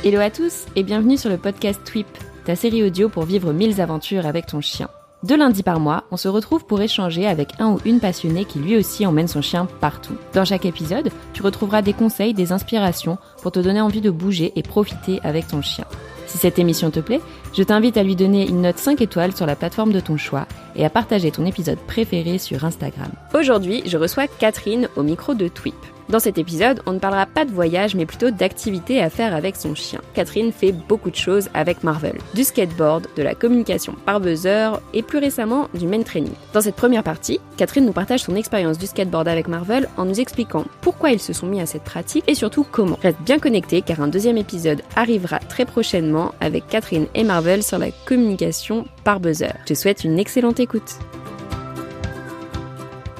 Hello à tous et bienvenue sur le podcast Twip, ta série audio pour vivre 1000 aventures avec ton chien. 2 lundis par mois, on se retrouve pour échanger avec un ou une passionnée qui lui aussi emmène son chien partout. Dans chaque épisode, tu retrouveras des conseils, des inspirations pour te donner envie de bouger et profiter avec ton chien. Si cette émission te plaît, je t'invite à lui donner une note 5 étoiles sur la plateforme de ton choix et à partager ton épisode préféré sur Instagram. Aujourd'hui, je reçois Catherine au micro de Twip. Dans cet épisode, on ne parlera pas de voyage, mais plutôt d'activités à faire avec son chien. Catherine fait beaucoup de choses avec Marvel. Du skateboard, de la communication par buzzer et plus récemment du main training. Dans cette première partie, Catherine nous partage son expérience du skateboard avec Marvel en nous expliquant pourquoi ils se sont mis à cette pratique et surtout comment. Reste bien connecté car un deuxième épisode arrivera très prochainement avec Catherine et Marvel sur la communication par buzzer. Je te souhaite une excellente écoute.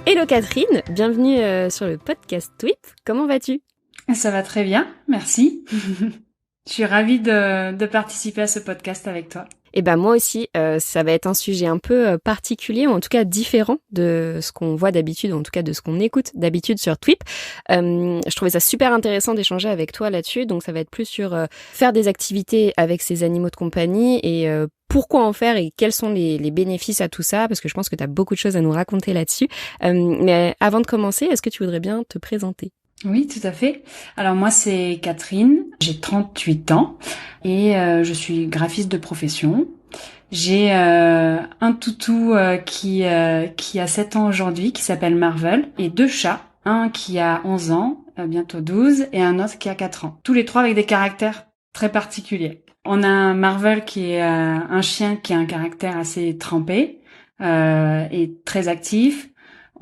Hello Catherine, bienvenue sur le podcast Twip. Comment vas-tu ? Ça va très bien, merci. Je suis ravie de participer à ce podcast avec toi. Et ben moi aussi, ça va être un sujet un peu particulier, ou en tout cas différent de ce qu'on voit d'habitude, ou en tout cas de ce qu'on écoute d'habitude sur Twip. Je trouvais ça super intéressant d'échanger avec toi là-dessus, donc ça va être plus sur faire des activités avec ces animaux de compagnie et pourquoi en faire et quels sont les bénéfices à tout ça, parce que je pense que tu as beaucoup de choses à nous raconter là-dessus. Mais avant de commencer, est-ce que tu voudrais bien te présenter ? Oui, tout à fait. Alors moi, c'est Catherine, j'ai 38 ans et je suis graphiste de profession. J'ai un toutou qui a 7 ans aujourd'hui, qui s'appelle Marvel, et 2 chats, un qui a 11 ans, bientôt 12, et un autre qui a 4 ans. Tous les 3 avec des caractères très particuliers. On a un Marvel qui est un chien qui a un caractère assez trempé et très actif.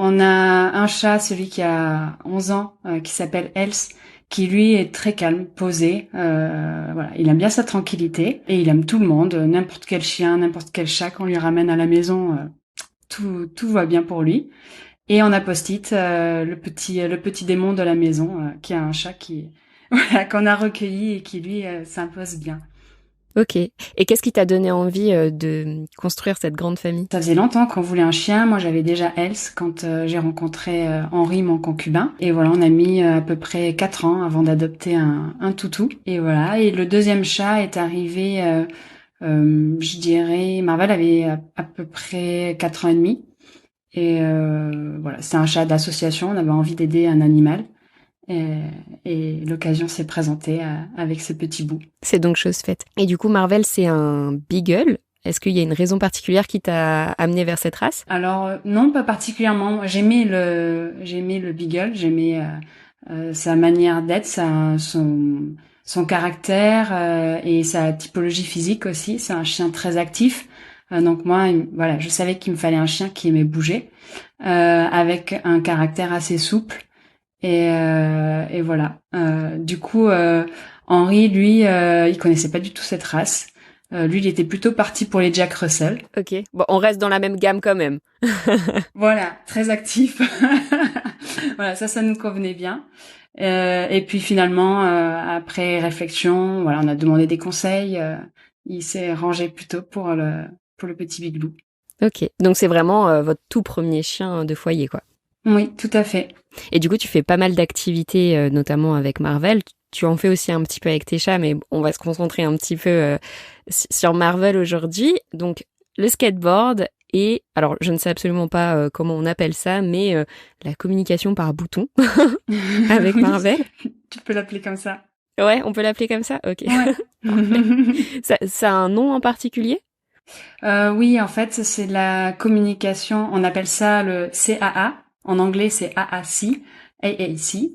On a un chat, celui qui a 11 ans, qui s'appelle Else, qui lui est très calme, posé. Voilà, il aime bien sa tranquillité et il aime tout le monde, n'importe quel chien, n'importe quel chat qu'on lui ramène à la maison, tout va bien pour lui. Et on a Post-it, le petit démon de la maison, qui a un chat qui voilà, qu'on a recueilli et qui lui s'impose bien. Ok. Et qu'est-ce qui t'a donné envie de construire cette grande famille ? Ça faisait longtemps qu'on voulait un chien. Moi, j'avais déjà Else quand j'ai rencontré Henri, mon concubin. Et voilà, on a mis à peu près 4 ans avant d'adopter un toutou. Et voilà. Et le deuxième chat est arrivé, je dirais, Marvel avait à peu près 4 ans et demi. Et voilà, c'est un chat d'association. On avait envie d'aider un animal. Et l'occasion s'est présentée avec ce petit bout. C'est donc chose faite. Et du coup, Marvel, c'est un beagle. Est-ce qu'il y a une raison particulière qui t'a amené vers cette race ? Alors non, pas particulièrement. J'aimais le beagle. J'aimais sa manière d'être, son caractère et sa typologie physique aussi. C'est un chien très actif. Donc moi, voilà, je savais qu'il me fallait un chien qui aimait bouger, avec un caractère assez souple. Et voilà. Du coup, Henri, lui, il connaissait pas du tout cette race. Lui, il était plutôt parti pour les Jack Russell. Ok. Bon, on reste dans la même gamme quand même. Voilà, très actif. Voilà, ça nous convenait bien. Et puis finalement, après réflexion, voilà, on a demandé des conseils. Il s'est rangé plutôt pour le petit Biglou. Ok. Donc c'est vraiment votre tout premier chien de foyer, quoi. Oui, tout à fait. Et du coup, tu fais pas mal d'activités, notamment avec Marvel. Tu en fais aussi un petit peu avec tes chats, mais on va se concentrer un petit peu sur Marvel aujourd'hui. Donc, le skateboard et, alors, je ne sais absolument pas comment on appelle ça, mais la communication par bouton avec Oui, Marvel. tu peux l'appeler comme ça. Ouais, on peut l'appeler comme ça ? Ok. Ouais. Ça a un nom en particulier ? Oui, en fait, c'est la communication. On appelle ça le CAA. En anglais, c'est AAC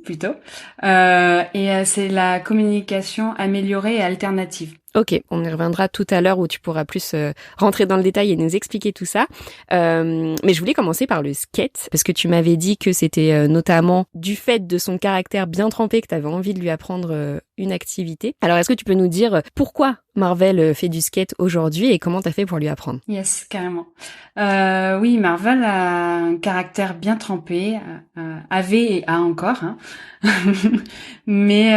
plutôt. C'est la communication améliorée et alternative. Ok, on y reviendra tout à l'heure où tu pourras plus rentrer dans le détail et nous expliquer tout ça. Mais je voulais commencer par le skate, parce que tu m'avais dit que c'était notamment du fait de son caractère bien trempé que tu avais envie de lui apprendre une activité. Alors, est-ce que tu peux nous dire pourquoi Marvel fait du skate aujourd'hui et comment t'as fait pour lui apprendre ? Yes, carrément. Oui, Marvel a un caractère bien trempé, avait et a encore, hein. Mais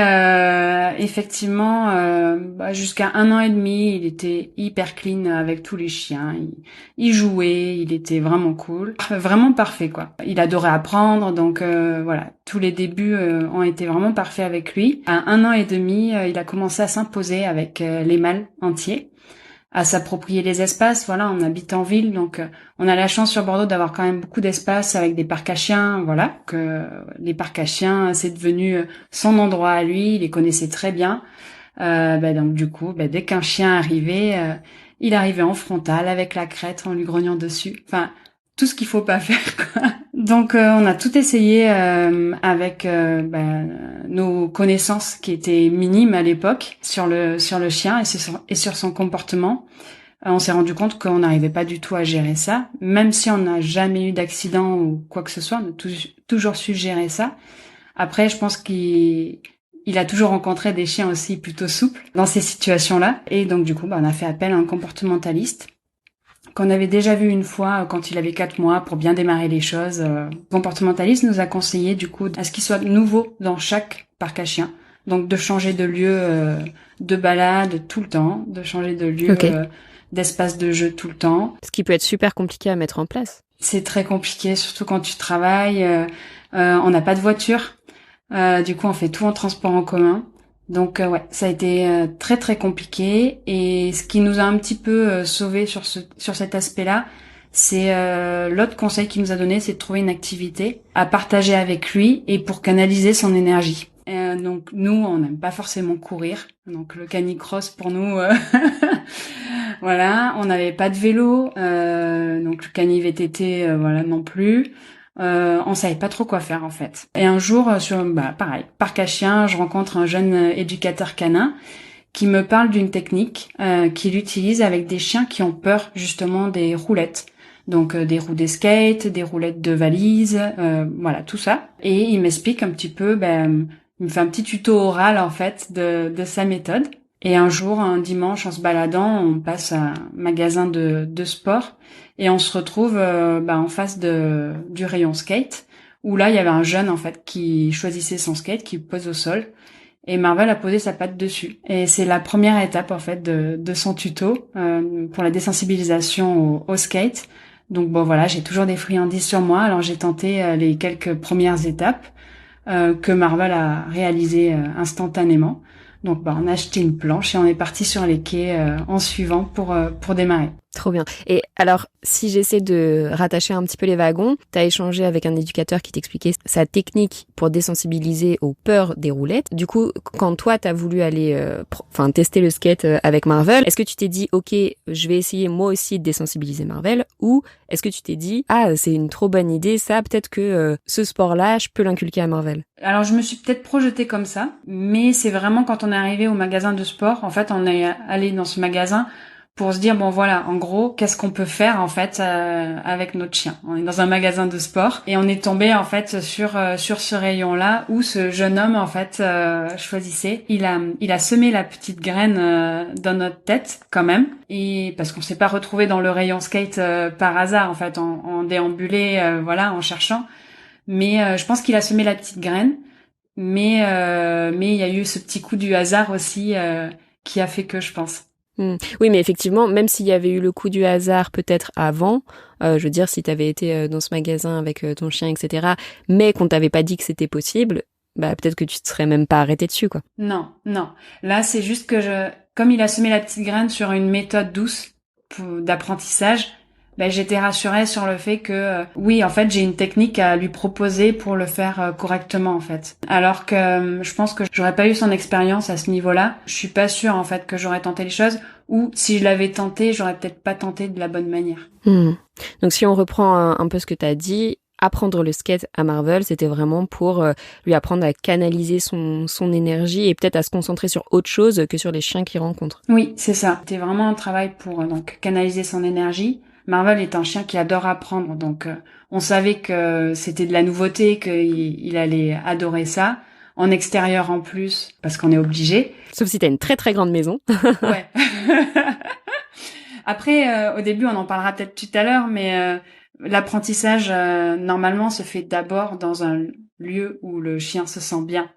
effectivement, jusqu'à jusqu'à 1 an et demi, il était hyper clean avec tous les chiens. Il jouait, il était vraiment cool, vraiment parfait quoi. Il adorait apprendre, donc voilà, tous les débuts ont été vraiment parfaits avec lui. À 1 an et demi, il a commencé à s'imposer avec les mâles entiers, à s'approprier les espaces. Voilà, on habite en ville, donc on a la chance sur Bordeaux d'avoir quand même beaucoup d'espace avec des parcs à chiens. Voilà, que les parcs à chiens, c'est devenu son endroit à lui. Il les connaissait très bien. Donc du coup, dès qu'un chien arrivait, il arrivait en frontal avec la crête en lui grognant dessus. Enfin, tout ce qu'il faut pas faire, quoi. Donc on a tout essayé avec nos connaissances qui étaient minimes à l'époque sur le chien et sur son comportement. On s'est rendu compte qu'on n'arrivait pas du tout à gérer ça, même si on n'a jamais eu d'accident ou quoi que ce soit, on a toujours su gérer ça. Après, je pense qu'il a toujours rencontré des chiens aussi plutôt souples dans ces situations-là. Et donc, du coup, on a fait appel à un comportementaliste qu'on avait déjà vu une fois quand il avait 4 mois pour bien démarrer les choses. Le comportementaliste nous a conseillé, du coup, à ce qu'il soit nouveau dans chaque parc à chiens. Donc, de changer de lieu de balade tout le temps, de changer de lieu d'espace de jeu tout le temps. Ce qui peut être super compliqué à mettre en place. C'est très compliqué, surtout quand tu travailles. On n'a pas de voiture. Du coup, on fait tout en transport en commun. Donc, ça a été très très compliqué. Et ce qui nous a un petit peu sauvé sur cet aspect-là, c'est l'autre conseil qu'il nous a donné, c'est de trouver une activité à partager avec lui et pour canaliser son énergie. Donc, nous, on n'aime pas forcément courir. Donc, le canicross pour nous, voilà. On n'avait pas de vélo, donc le cani-VTT, voilà non plus. On savait pas trop quoi faire en fait. Et un jour, pareil, parc à chiens, je rencontre un jeune éducateur canin qui me parle d'une technique qu'il utilise avec des chiens qui ont peur justement des roulettes. Donc des roues de skate, des roulettes de valise, voilà tout ça. Et il m'explique un petit peu, il me fait un petit tuto oral en fait de sa méthode. Et un jour, un dimanche, en se baladant, on passe à un magasin de sport et on se retrouve en face du rayon skate où là, il y avait un jeune en fait qui choisissait son skate, qui pose au sol et Marvel a posé sa patte dessus. Et c'est la première étape en fait de son tuto pour la désensibilisation au skate. Donc voilà, j'ai toujours des friandises sur moi. Alors j'ai tenté les quelques premières étapes que Marvel a réalisées instantanément. Donc on a acheté une planche et on est parti sur les quais en suivant pour démarrer. Trop bien. Et alors, si j'essaie de rattacher un petit peu les wagons, t'as échangé avec un éducateur qui t'expliquait sa technique pour désensibiliser aux peurs des roulettes. Du coup, quand toi, t'as voulu aller tester le skate avec Marvel, est-ce que tu t'es dit, ok, je vais essayer moi aussi de désensibiliser Marvel, ou est-ce que tu t'es dit, c'est une trop bonne idée, ça, peut-être que ce sport-là, je peux l'inculquer à Marvel? Alors, je me suis peut-être projetée comme ça, mais c'est vraiment quand on est arrivé au magasin de sport, en fait, on est allé dans ce magasin pour se dire en gros, qu'est-ce qu'on peut faire en fait avec notre chien. On est dans un magasin de sport et on est tombé en fait sur ce rayon-là où ce jeune homme en fait choisissait. Il a semé la petite graine dans notre tête quand même, et parce qu'on s'est pas retrouvé dans le rayon skate par hasard en fait, en déambulé en cherchant. Mais je pense qu'il a semé la petite graine, mais il y a eu ce petit coup du hasard aussi qui a fait que, je pense. Oui, mais effectivement, même s'il y avait eu le coup du hasard peut-être avant, je veux dire, si t'avais été dans ce magasin avec ton chien, etc., mais qu'on t'avait pas dit que c'était possible, peut-être que tu te serais même pas arrêté dessus, quoi. Non. Là, c'est juste que comme il a semé la petite graine sur une méthode douce d'apprentissage, j'étais rassurée sur le fait que oui, en fait, j'ai une technique à lui proposer pour le faire correctement en fait. Alors que je pense que j'aurais pas eu son expérience à ce niveau-là. Je suis pas sûre en fait que j'aurais tenté les choses, ou si je l'avais tenté, j'aurais peut-être pas tenté de la bonne manière. Donc si on reprend un peu ce que t'as dit, apprendre le skate à Marvel, c'était vraiment pour lui apprendre à canaliser son énergie et peut-être à se concentrer sur autre chose que sur les chiens qu'il rencontre. Oui, c'est ça. C'était vraiment un travail pour donc canaliser son énergie. Marvel est un chien qui adore apprendre, donc on savait que c'était de la nouveauté, qu'il allait adorer ça. En extérieur en plus, parce qu'on est obligé. Sauf si t'as une très très grande maison. Ouais. Après, au début, on en parlera peut-être tout à l'heure, mais l'apprentissage, normalement, se fait d'abord dans un lieu où le chien se sent bien,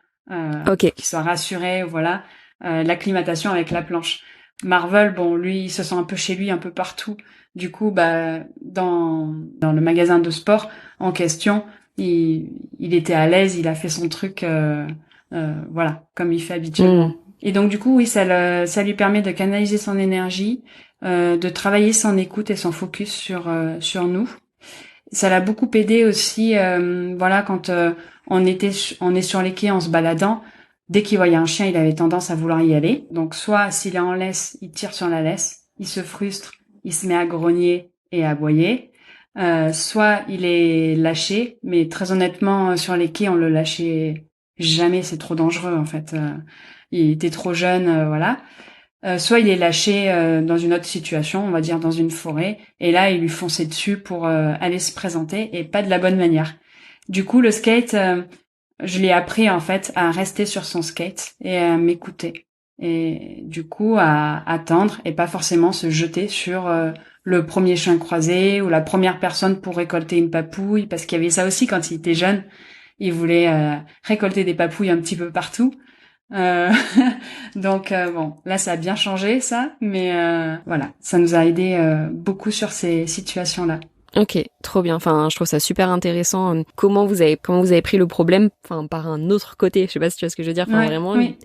qu'il soit rassuré, voilà. L'acclimatation avec la planche. Marvel, bon, lui, il se sent un peu chez lui, un peu partout. Du coup, bah, dans le magasin de sport en question, il était à l'aise, il a fait son truc, voilà, comme il fait Hmm. habituellement. Et donc, du coup, oui, ça lui permet de canaliser son énergie, de travailler son écoute et son focus sur nous. Ça l'a beaucoup aidé aussi, voilà, quand on est sur les quais en se baladant. Dès qu'il voyait un chien, il avait tendance à vouloir y aller. Donc, soit s'il est en laisse, il tire sur la laisse, il se frustre, il se met à grogner et à aboyer. Soit il est lâché, mais très honnêtement, sur les quais, on le lâchait jamais. C'est trop dangereux en fait. Il était trop jeune, voilà. Soit il est lâché dans une autre situation, on va dire dans une forêt, et là il lui fonçait dessus pour aller se présenter et pas de la bonne manière. Du coup, le skate, je l'ai appris en fait à rester sur son skate et à m'écouter. Et du coup, à attendre et pas forcément se jeter sur le premier chien croisé ou la première personne pour récolter une papouille, parce qu'il y avait ça aussi quand il était jeune. Il voulait récolter des papouilles un petit peu partout. Euh, donc bon, là ça a bien changé ça, mais voilà, ça nous a aidé beaucoup sur ces situations-là. Ok, trop bien. Enfin, je trouve ça super intéressant. Comment vous avez pris le problème, enfin, par un autre côté. Je sais pas si tu vois ce que je veux dire. Enfin, Ouais, vraiment, oui,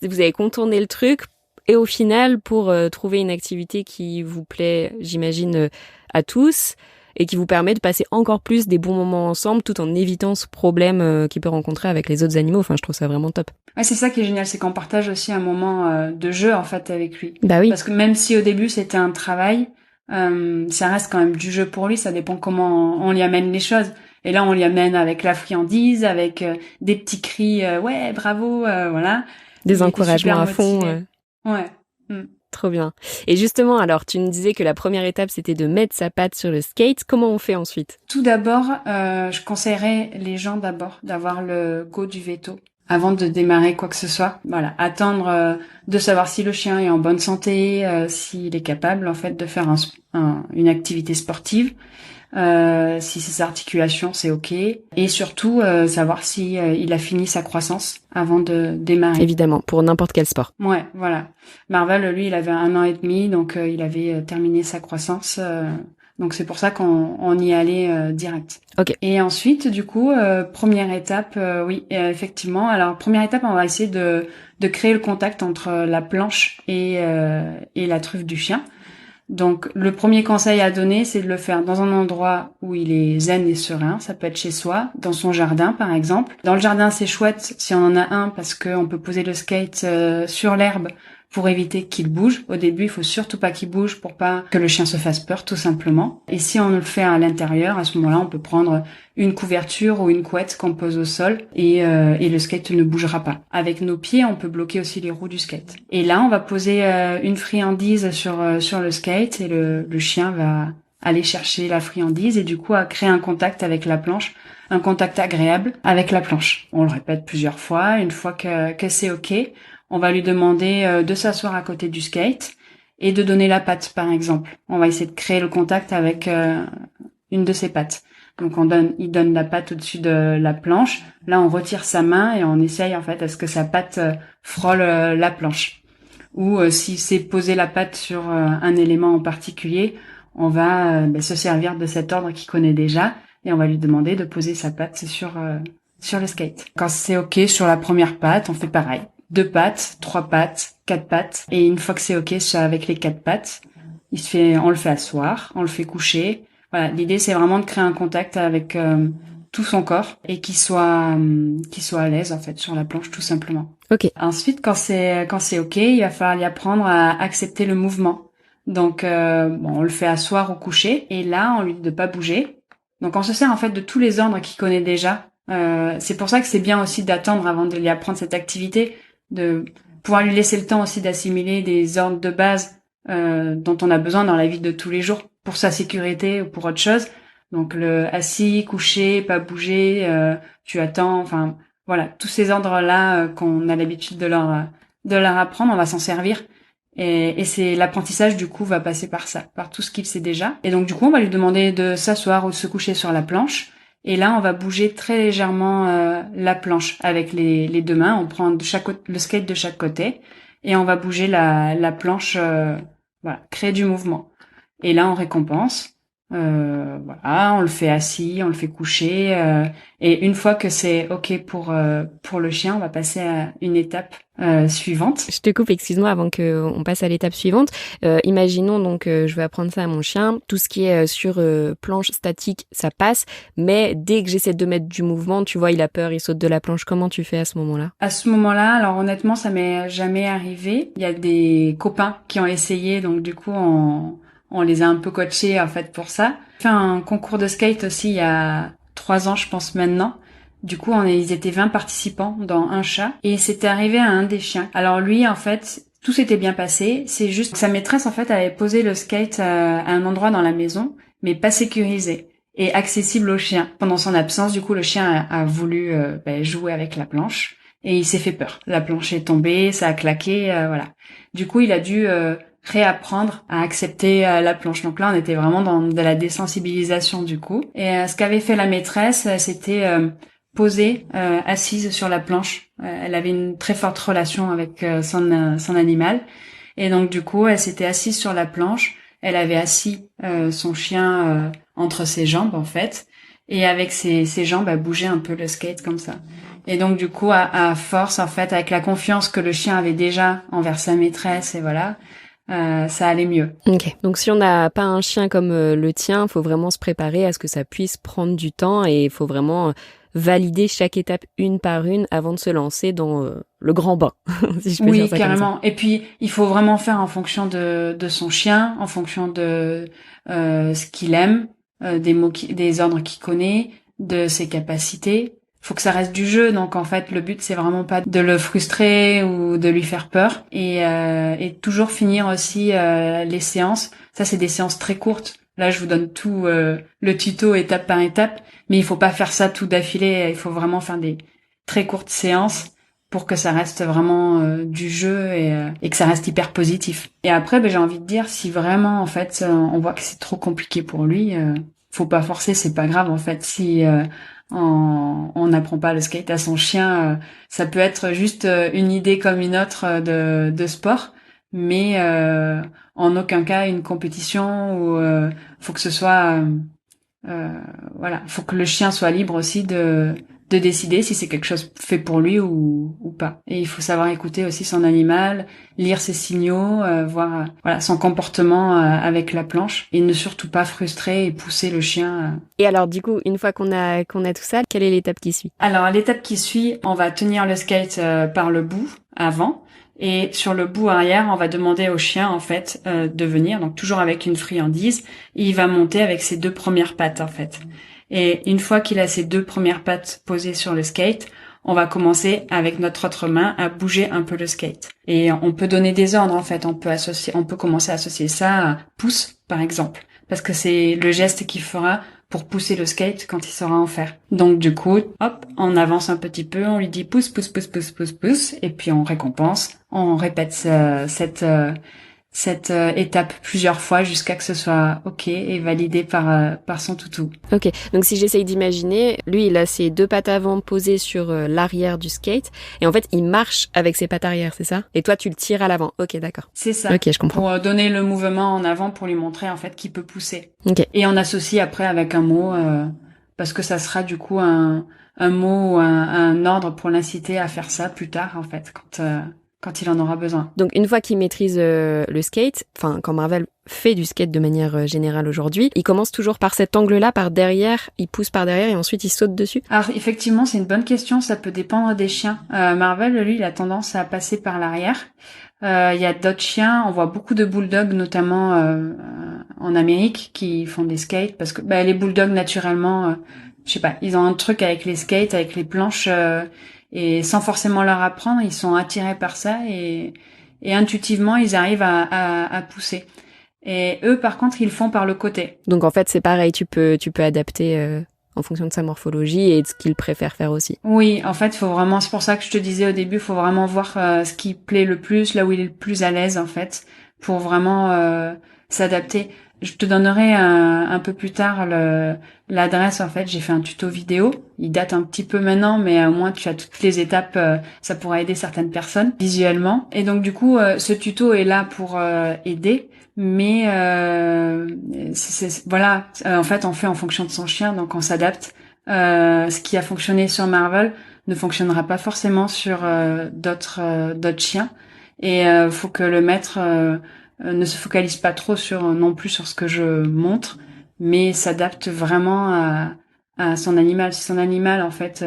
vous avez contourné le truc et au final, pour trouver une activité qui vous plaît, j'imagine, à tous et qui vous permet de passer encore plus des bons moments ensemble tout en évitant ce problème qu'il peut rencontrer avec les autres animaux. Enfin, je trouve ça vraiment top. ouais, c'est ça qui est génial, c'est qu'on partage aussi un moment de jeu en fait avec lui. Bah oui, Parce que même si au début c'était un travail, ça reste quand même du jeu pour lui. Ça dépend comment on lui amène les choses. Et là, on lui amène avec la friandise, avec des petits cris, ouais, bravo, voilà. des Il était encouragements super à fond. motivé. Ouais. Mm. Trop bien. Et justement, alors, tu me disais que la première étape, c'était de mettre sa patte sur le skate. Comment on fait ensuite? Tout d'abord, je conseillerais les gens d'abord d'avoir le go du veto avant de démarrer quoi que ce soit. Voilà, attendre de savoir si le chien est en bonne santé, s'il est capable en fait de faire une activité sportive, si ses articulations c'est ok, et surtout savoir si il a fini sa croissance avant de démarrer. Évidemment, pour n'importe quel sport. Ouais, voilà. Marvel, lui, il avait 1 an et demi, donc il avait terminé sa croissance. Donc c'est pour ça qu'on y allait direct. Ok. Et ensuite, du coup, première étape, oui, effectivement. Alors première étape, on va essayer de créer le contact entre la planche et la truffe du chien. Donc le premier conseil à donner, c'est de le faire dans un endroit où il est zen et serein. Ça peut être chez soi, dans son jardin par exemple. Dans le jardin, c'est chouette si on en a un parce qu'on peut poser le skate sur l'herbe pour éviter qu'il bouge. Au début, il faut surtout pas qu'il bouge pour pas que le chien se fasse peur, tout simplement. Et si on le fait à l'intérieur, à ce moment-là, on peut prendre une couverture ou une couette qu'on pose au sol et le skate ne bougera pas. Avec nos pieds, on peut bloquer aussi les roues du skate. Et là, on va poser une friandise sur le skate et le chien va aller chercher la friandise et du coup à créer un contact avec la planche, un contact agréable avec la planche. On le répète plusieurs fois. Une fois que c'est ok, on va lui demander de s'asseoir à côté du skate et de donner la patte, par exemple. On va essayer de créer le contact avec une de ses pattes. Donc il donne la patte au-dessus de la planche. Là, on retire sa main et on essaye en fait à ce que sa patte frôle la planche. Ou si c'est poser la patte sur un élément en particulier, on va se servir de cet ordre qu'il connaît déjà et on va lui demander de poser sa patte sur le skate. Quand c'est ok sur la première patte, on fait pareil. 2 pattes, 3 pattes, 4 pattes. Et une fois que c'est ok avec les 4 pattes, on le fait asseoir, on le fait coucher. Voilà, l'idée c'est vraiment de créer un contact avec tout son corps et qu'il soit à l'aise en fait sur la planche tout simplement. Ok. Ensuite, quand c'est ok, il va falloir lui apprendre à accepter le mouvement. Donc on le fait asseoir ou coucher et là on lui dit de pas bouger. Donc on se sert en fait de tous les ordres qu'il connaît déjà. C'est pour ça que c'est bien aussi d'attendre avant de lui apprendre cette activité, de pouvoir lui laisser le temps aussi d'assimiler des ordres de base dont on a besoin dans la vie de tous les jours pour sa sécurité ou pour autre chose. Donc le assis, couché, pas bouger, tu attends, enfin voilà, tous ces ordres-là qu'on a l'habitude de leur apprendre, on va s'en servir. Et c'est l'apprentissage du coup va passer par ça, par tout ce qu'il sait déjà. Et donc du coup on va lui demander de s'asseoir ou de se coucher sur la planche. Et là on va bouger très légèrement la planche avec les 2 mains. On prend le skate de chaque côté et on va bouger la planche, voilà, créer du mouvement. Et là, on récompense. Voilà, on le fait assis, on le fait coucher. Et une fois que c'est OK pour le chien, on va passer à une étape suivante. Je te coupe, excuse-moi, avant qu'on passe à l'étape suivante. Imaginons donc, je vais apprendre ça à mon chien. Tout ce qui est sur planche statique, ça passe. Mais dès que j'essaie de mettre du mouvement, tu vois, il a peur, il saute de la planche. Comment tu fais à ce moment-là? À ce moment-là, alors honnêtement, ça m'est jamais arrivé. Il y a des copains qui ont essayé, donc du coup, on les a un peu coachés en fait pour ça. J'ai fait un concours de skate aussi il y a 3 ans, je pense maintenant. Du coup, ils étaient 20 participants dans un chat et c'était arrivé à un des chiens. Alors lui, en fait, tout s'était bien passé. C'est juste que sa maîtresse, en fait, avait posé le skate à un endroit dans la maison, mais pas sécurisé et accessible au chien. Pendant son absence, du coup, le chien a voulu jouer avec la planche et il s'est fait peur. La planche est tombée, ça a claqué, voilà. Du coup, il a dû réapprendre à accepter la planche. Donc là, on était vraiment dans de la désensibilisation du coup. Et ce qu'avait fait la maîtresse, c'était posée, assise sur la planche. Elle avait une très forte relation avec son animal. Et donc du coup, elle s'était assise sur la planche. Elle avait assis son chien entre ses jambes en fait. Et avec ses jambes, elle bougeait un peu le skate comme ça. Et donc du coup, à force, en fait, avec la confiance que le chien avait déjà envers sa maîtresse, et voilà, ça allait mieux. Ok. Donc si on n'a pas un chien comme le tien, faut vraiment se préparer à ce que ça puisse prendre du temps et il faut vraiment valider chaque étape une par une avant de se lancer dans le grand bain, si je peux dire Oui, ça carrément. comme ça. Et puis, il faut vraiment faire en fonction de son chien, en fonction de ce qu'il aime, des ordres qu'il connaît, de ses capacités. Faut que ça reste du jeu, donc en fait le but c'est vraiment pas de le frustrer ou de lui faire peur et toujours finir aussi les séances. Ça c'est des séances très courtes. Là je vous donne tout le tuto étape par étape, mais il faut pas faire ça tout d'affilée. Il faut vraiment faire des très courtes séances pour que ça reste vraiment du jeu et que ça reste hyper positif. Et après j'ai envie de dire si vraiment en fait on voit que c'est trop compliqué pour lui, faut pas forcer, c'est pas grave en fait si on n'apprend pas le skate à son chien. Ça peut être juste une idée comme une autre de sport, mais en aucun cas une compétition où faut que ce soit voilà, faut que le chien soit libre aussi de décider si c'est quelque chose fait pour lui ou pas. Et il faut savoir écouter aussi son animal, lire ses signaux, voir voilà son comportement avec la planche et ne surtout pas frustrer et pousser le chien. Et alors du coup, une fois qu'on a tout ça, quelle est l'étape qui suit? Alors l'étape qui suit, on va tenir le skate par le bout avant. Et sur le bout arrière, on va demander au chien en fait de venir, donc toujours avec une friandise. Et il va monter avec ses 2 premières pattes en fait. Et une fois qu'il a ses 2 premières pattes posées sur le skate, on va commencer avec notre autre main à bouger un peu le skate. Et on peut donner des ordres en fait. On peut commencer à associer ça à pouce par exemple, parce que c'est le geste qu'il fera pour pousser le skate quand il saura en faire. Donc du coup, hop, on avance un petit peu, on lui dit pousse, pousse, pousse, pousse, pousse, pousse, et puis on récompense. On répète cette étape plusieurs fois jusqu'à que ce soit OK et validé par son toutou. Ok, donc si j'essaye d'imaginer, lui il a ses 2 pattes avant posées sur l'arrière du skate et en fait il marche avec ses pattes arrière, c'est ça? Et toi tu le tires à l'avant. Ok, d'accord. C'est ça. Ok, je comprends. Pour donner le mouvement en avant pour lui montrer en fait qu'il peut pousser. Ok. Et on associe après avec un mot parce que ça sera du coup un mot ou un ordre pour l'inciter à faire ça plus tard en fait quand il en aura besoin. Donc une fois qu'il maîtrise le skate, enfin quand Marvel fait du skate de manière générale aujourd'hui, il commence toujours par cet angle-là, par derrière, il pousse par derrière et ensuite il saute dessus? Alors effectivement, c'est une bonne question, ça peut dépendre des chiens. Marvel, lui, il a tendance à passer par l'arrière. Il y a d'autres chiens, on voit beaucoup de bulldogs, notamment en Amérique, qui font des skates, parce que les bulldogs, naturellement, je sais pas, ils ont un truc avec les skates, avec les planches, et sans forcément leur apprendre, ils sont attirés par ça, et intuitivement, ils arrivent à pousser. Et eux, par contre, ils le font par le côté. Donc en fait c'est pareil, tu peux adapter en fonction de sa morphologie et de ce qu'il préfère faire aussi. Oui, en fait, faut vraiment, c'est pour ça que je te disais au début, faut vraiment voir ce qui plaît le plus, là où il est le plus à l'aise, en fait, pour vraiment s'adapter. Je te donnerai un peu plus tard l'adresse. En fait, j'ai fait un tuto vidéo. Il date un petit peu maintenant, mais au moins tu as toutes les étapes. Ça pourra aider certaines personnes visuellement. Et donc du coup, ce tuto est là pour aider. Mais voilà, en fait, on fait en fonction de son chien, donc on s'adapte. Ce qui a fonctionné sur Marvel ne fonctionnera pas forcément sur d'autres chiens. Et faut que le maître ne se focalise pas trop non plus sur ce que je montre, mais s'adapte vraiment à son animal. Si son animal, en fait,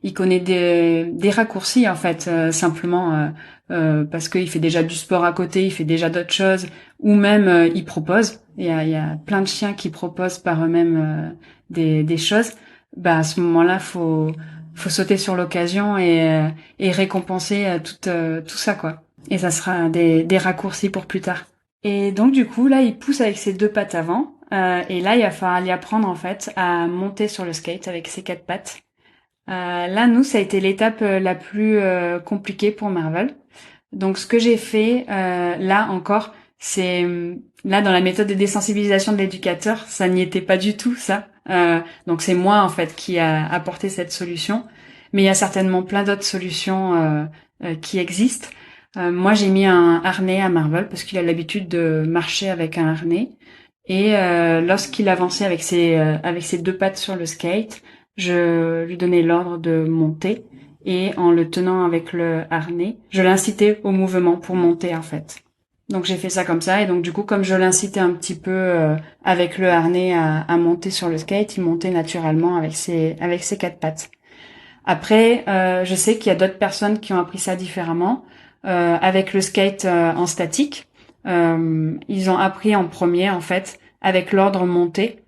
il connaît des raccourcis, en fait, simplement parce qu'il fait déjà du sport à côté, il fait déjà d'autres choses, ou même il propose. Il y a plein de chiens qui proposent par eux-mêmes des choses. Bah à ce moment-là, faut sauter sur l'occasion et récompenser tout ça, quoi. Et ça sera des raccourcis pour plus tard. Et donc du coup là il pousse avec ses deux pattes avant et là il va falloir lui apprendre en fait à monter sur le skate avec ses quatre pattes. Là nous ça a été l'étape la plus compliquée pour Marvel. Donc ce que j'ai fait là encore c'est là dans la méthode de désensibilisation de l'éducateur ça n'y était pas du tout ça. Donc c'est moi en fait qui a apporté cette solution, mais il y a certainement plein d'autres solutions qui existent. Moi, j'ai mis un harnais à Marvel parce qu'il a l'habitude de marcher avec un harnais. Et lorsqu'il avançait avec ses deux pattes sur le skate, je lui donnais l'ordre de monter. Et en le tenant avec le harnais, je l'incitais au mouvement pour monter en fait. Donc j'ai fait ça comme ça. Et donc du coup, comme je l'incitais un petit peu avec le harnais à monter sur le skate, il montait naturellement avec ses quatre pattes. Après, je sais qu'il y a d'autres personnes qui ont appris ça différemment. Avec le skate en statique, ils ont appris en premier en fait avec l'ordre monté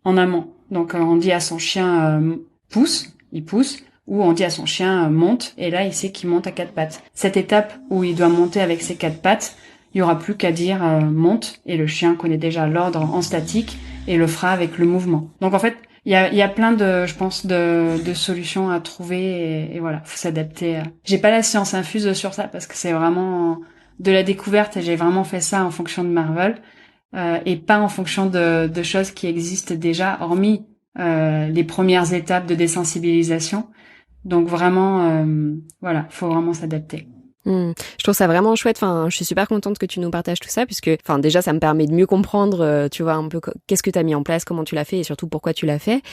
en amont. Donc on dit à son chien pousse, il pousse, ou on dit à son chien monte, et là il sait qu'il monte à quatre pattes. Cette étape où il doit monter avec ses quatre pattes, il y aura plus qu'à dire monte, et le chien connaît déjà l'ordre en statique et le fera avec le mouvement. Donc en fait il y a plein je pense, de solutions à trouver et voilà, faut s'adapter. J'ai pas la science infuse sur ça parce que c'est vraiment de la découverte et j'ai vraiment fait ça en fonction de Marvel et pas en fonction de choses qui existent déjà, hormis les premières étapes de désensibilisation. Donc vraiment, voilà, faut vraiment s'adapter. Je trouve ça vraiment chouette. Enfin, je suis super contente que tu nous partages tout ça, puisque, enfin, déjà, ça me permet de mieux comprendre, tu vois, un peu qu'est-ce que tu as mis en place, comment tu l'as fait, et surtout pourquoi tu l'as fait.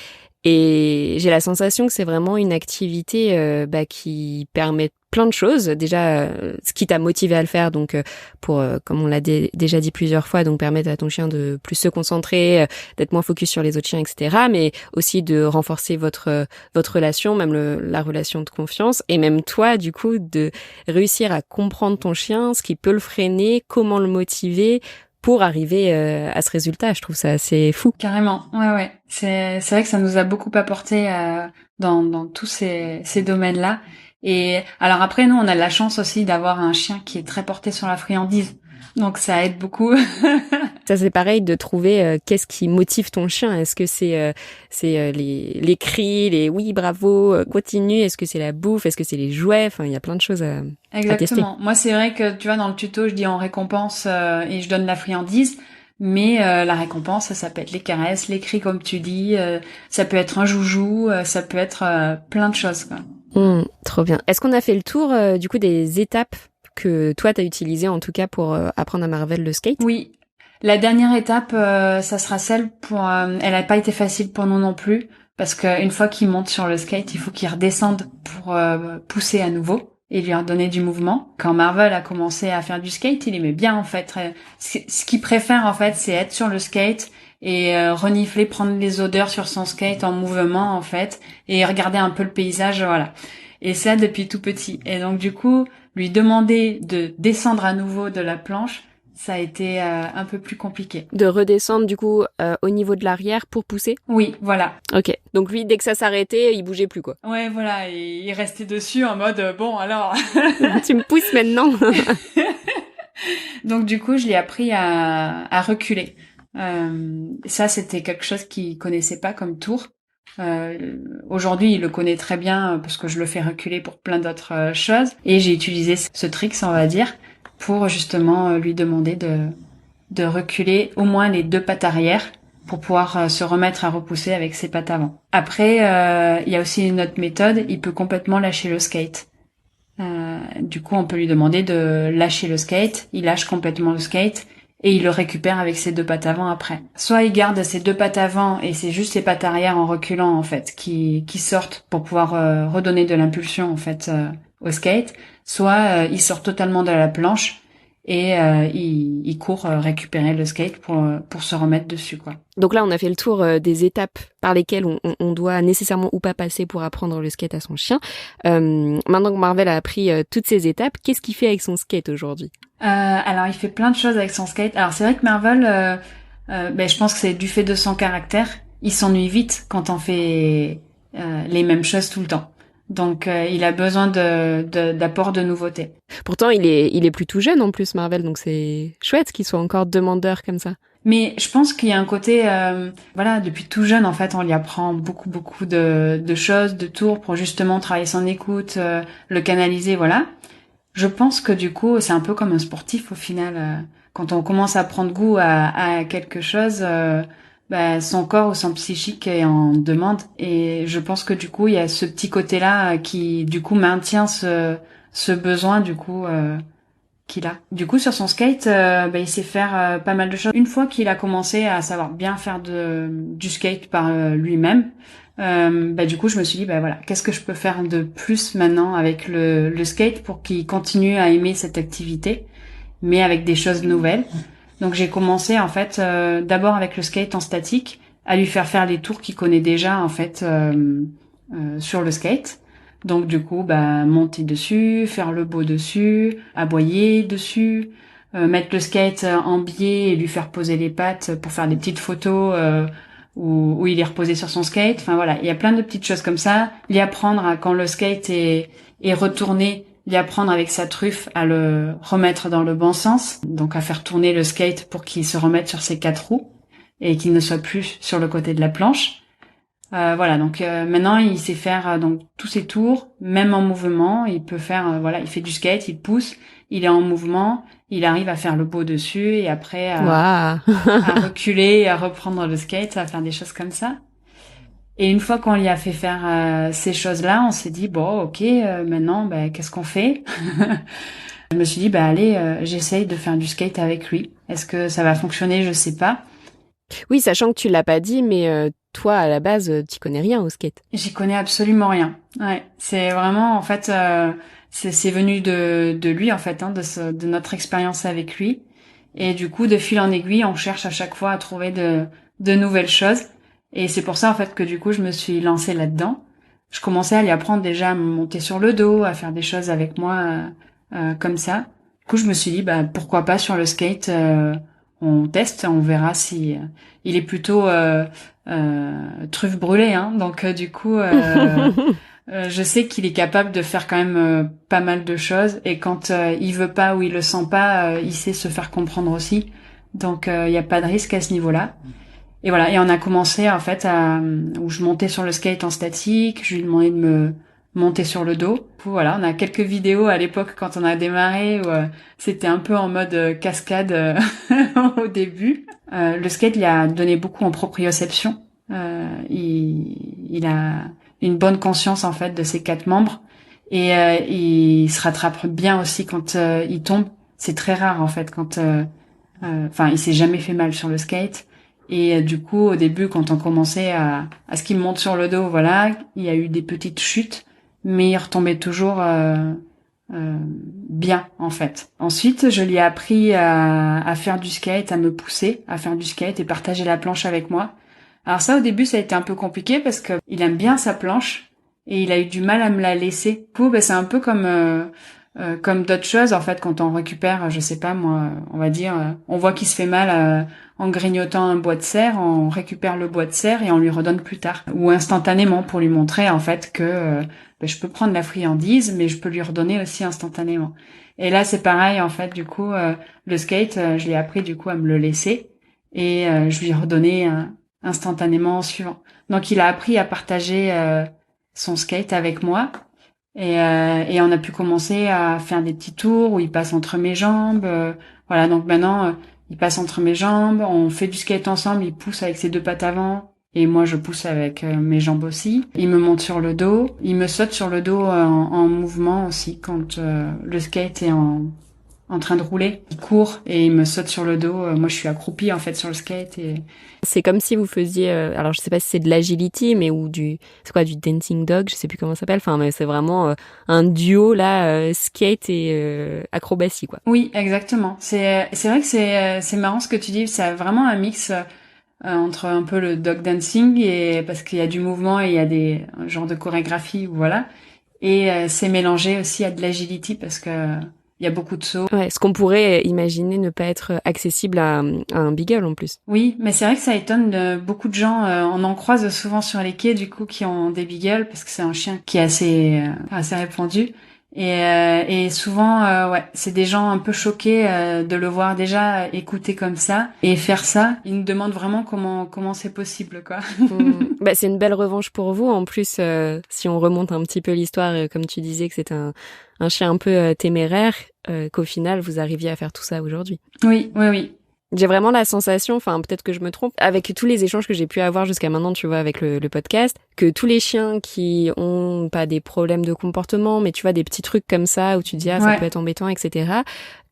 Et j'ai la sensation que c'est vraiment une activité qui permet plein de choses. Déjà, ce qui t'a motivé à le faire, donc pour, comme on l'a déjà dit plusieurs fois, donc permettre à ton chien de plus se concentrer, d'être moins focus sur les autres chiens, etc. Mais aussi de renforcer votre relation, même la relation de confiance, et même toi, du coup, de réussir à comprendre ton chien, ce qui peut le freiner, comment le motiver, pour arriver à ce résultat. Je trouve ça assez fou. Carrément, ouais. C'est vrai que ça nous a beaucoup apporté dans tous ces domaines-là. Et alors après, nous, on a la chance aussi d'avoir un chien qui est très porté sur la friandise. Donc ça aide beaucoup. Ça c'est pareil de trouver qu'est-ce qui motive ton chien. Est-ce que c'est les cris, les oui bravo, continue. Est-ce que c'est la bouffe, est-ce que c'est les jouets. Enfin il y a plein de choses à tester. Exactement. Moi c'est vrai que tu vois dans le tuto je dis on récompense et je donne la friandise. Mais la récompense, ça peut être les caresses, les cris comme tu dis, ça peut être un joujou, ça peut être plein de choses, quoi. Trop bien. Est-ce qu'on a fait le tour du coup des étapes que toi t'as utilisées en tout cas pour apprendre à Marvel le skate? Oui. La dernière étape, ça sera celle pour. Elle n'a pas été facile pour nous non plus parce qu'une fois qu'il monte sur le skate, il faut qu'il redescende pour pousser à nouveau et lui redonner du mouvement. Quand Marvel a commencé à faire du skate, il aimait bien en fait. Ce qu'il préfère en fait, c'est être sur le skate et renifler, prendre les odeurs sur son skate en mouvement en fait et regarder un peu le paysage, voilà. Et ça depuis tout petit. Et donc du coup, lui demander de descendre à nouveau de la planche, ça a été un peu plus compliqué. De redescendre du coup au niveau de l'arrière pour pousser? Oui, voilà. Ok. Donc lui, dès que ça s'arrêtait, il bougeait plus quoi. Ouais, voilà. Et il restait dessus en mode bon alors. Tu me pousses maintenant. Donc du coup, je l'ai appris à reculer. Ça, c'était quelque chose qu'il connaissait pas comme tour. Aujourd'hui, il le connaît très bien parce que je le fais reculer pour plein d'autres choses. Et j'ai utilisé ce trick, on va dire, pour justement lui demander de reculer au moins les 2 pattes arrière pour pouvoir se remettre à repousser avec ses pattes avant. Après, il y a aussi une autre méthode, il peut complètement lâcher le skate. Du coup, on peut lui demander de lâcher le skate, il lâche complètement le skate et il le récupère avec ses 2 pattes avant après. Soit il garde ses 2 pattes avant et c'est juste ses pattes arrière en reculant en fait qui sortent pour pouvoir redonner de l'impulsion en fait au skate, soit il sort totalement de la planche et il court récupérer le skate pour se remettre dessus quoi. Donc là, on a fait le tour des étapes par lesquelles on doit nécessairement ou pas passer pour apprendre le skate à son chien. Maintenant que Marvel a appris toutes ces étapes, qu'est-ce qu'il fait avec son skate aujourd'hui? Alors, il fait plein de choses avec son skate. Alors, c'est vrai que Marvel, je pense que c'est du fait de son caractère. Il s'ennuie vite quand on fait les mêmes choses tout le temps. Donc, il a besoin d'apport de nouveautés. Pourtant, il est plutôt jeune en plus, Marvel, donc c'est chouette qu'il soit encore demandeur comme ça. Mais je pense qu'il y a un côté, depuis tout jeune, en fait, on lui apprend beaucoup de choses, de tours pour justement travailler son écoute, le canaliser, voilà. Je pense que du coup, c'est un peu comme un sportif au final. Quand on commence à prendre goût à quelque chose, son corps ou son psychique est en demande. Et je pense que du coup, il y a ce petit côté-là qui du coup maintient ce besoin du coup qu'il a. Du coup, sur son skate, il sait faire pas mal de choses. Une fois qu'il a commencé à savoir bien faire du skate par lui-même, du coup, je me suis dit, voilà, qu'est-ce que je peux faire de plus maintenant avec le skate pour qu'il continue à aimer cette activité, mais avec des choses nouvelles. Donc, j'ai commencé en fait d'abord avec le skate en statique, à lui faire les tours qu'il connaît déjà en fait sur le skate. Donc du coup, monter dessus, faire le beau dessus, aboyer dessus, mettre le skate en biais et lui faire poser les pattes pour faire des petites photos où il est reposé sur son skate. Enfin voilà, il y a plein de petites choses comme ça. Lui apprendre quand le skate est retourné, lui apprendre avec sa truffe à le remettre dans le bon sens, donc à faire tourner le skate pour qu'il se remette sur ses 4 roues et qu'il ne soit plus sur le côté de la planche. Donc maintenant il sait faire donc tous ses tours, même en mouvement, il peut faire il fait du skate, il pousse, il est en mouvement, il arrive à faire le beau dessus et après à reculer, à reprendre le skate, à faire des choses comme ça. Et une fois qu'on lui a fait faire ces choses-là, on s'est dit bon, OK, maintenant qu'est-ce qu'on fait? Je me suis dit allez, j'essaye de faire du skate avec lui. Est-ce que ça va fonctionner? Je sais pas. Oui, sachant que tu l'as pas dit, mais toi, à la base, t'y connais rien au skate. J'y connais absolument rien. Ouais, c'est vraiment, en fait, c'est venu de lui, en fait, de notre expérience avec lui. Et du coup, de fil en aiguille, on cherche à chaque fois à trouver de nouvelles choses. Et c'est pour ça, en fait, que du coup, je me suis lancée là-dedans. Je commençais à lui apprendre déjà à me monter sur le dos, à faire des choses avec moi comme ça. Du coup, je me suis dit, pourquoi pas sur le skate, on teste, on verra si il est plutôt truffe brûlée, hein. Donc du coup, je sais qu'il est capable de faire quand même pas mal de choses. Et quand il veut pas ou il le sent pas, il sait se faire comprendre aussi. Donc il y a pas de risque à ce niveau-là. Et voilà. Et on a commencé en fait où je montais sur le skate en statique. Je lui demandais de me monter sur le dos. Du coup, voilà, on a quelques vidéos à l'époque quand on a démarré où c'était un peu en mode cascade au début. Le skate, il a donné beaucoup en proprioception. Il a une bonne conscience en fait de ses 4 membres et il se rattrape bien aussi quand il tombe. C'est très rare en fait quand, il s'est jamais fait mal sur le skate. Et du coup, au début, quand on commençait à ce qu'il monte sur le dos, voilà, il y a eu des petites chutes, mais il retombait toujours bien en fait. Ensuite, je lui ai appris à faire du skate, à me pousser, à faire du skate et partager la planche avec moi. Alors ça, au début, ça a été un peu compliqué parce que il aime bien sa planche et il a eu du mal à me la laisser. Du coup, c'est un peu comme d'autres choses en fait quand on récupère, je sais pas moi, on va dire, on voit qu'il se fait mal en grignotant un bois de serre, on récupère le bois de serre et on lui redonne plus tard ou instantanément pour lui montrer en fait que je peux prendre la friandise mais je peux lui redonner aussi instantanément. Et là c'est pareil en fait du coup le skate je l'ai appris du coup à me le laisser et je lui ai redonné instantanément en suivant. Donc il a appris à partager son skate avec moi. Et on a pu commencer à faire des petits tours où il passe entre mes jambes. Voilà, donc maintenant, il passe entre mes jambes, on fait du skate ensemble, il pousse avec ses deux pattes avant. Et moi, je pousse avec mes jambes aussi. Il me monte sur le dos. Il me saute sur le dos en mouvement aussi quand le skate est en train de rouler. Il court et il me saute sur le dos. Moi, je suis accroupie en fait sur le skate. Et... C'est comme si vous faisiez, alors je sais pas si c'est de l'agility, mais ou c'est quoi, du dancing dog, je sais plus comment ça s'appelle. Enfin, mais c'est vraiment un duo là, skate et acrobatie quoi. Oui, exactement. C'est vrai que c'est marrant ce que tu dis. C'est vraiment un mix. Entre un peu le dog dancing et parce qu'il y a du mouvement et il y a des un genre de chorégraphie voilà et c'est mélangé aussi à de l'agility parce que il y a beaucoup de sauts. Ouais, ce qu'on pourrait imaginer ne pas être accessible à un beagle en plus. Oui, mais c'est vrai que ça étonne beaucoup de gens. On en croise souvent sur les quais du coup qui ont des beagles parce que c'est un chien qui est assez répandu. Et souvent, ouais, c'est des gens un peu choqués de le voir déjà écouter comme ça et faire ça. Ils nous demandent vraiment comment c'est possible, quoi. Bah, c'est une belle revanche pour vous. En plus, si on remonte un petit peu l'histoire, comme tu disais que c'était un chien un peu téméraire, qu'au final, vous arriviez à faire tout ça aujourd'hui. Oui, oui, oui. J'ai vraiment la sensation, enfin peut-être que je me trompe, avec tous les échanges que j'ai pu avoir jusqu'à maintenant, tu vois, avec le podcast, que tous les chiens qui ont pas des problèmes de comportement, mais tu vois, des petits trucs comme ça, où tu te dis, ça peut être embêtant, etc.,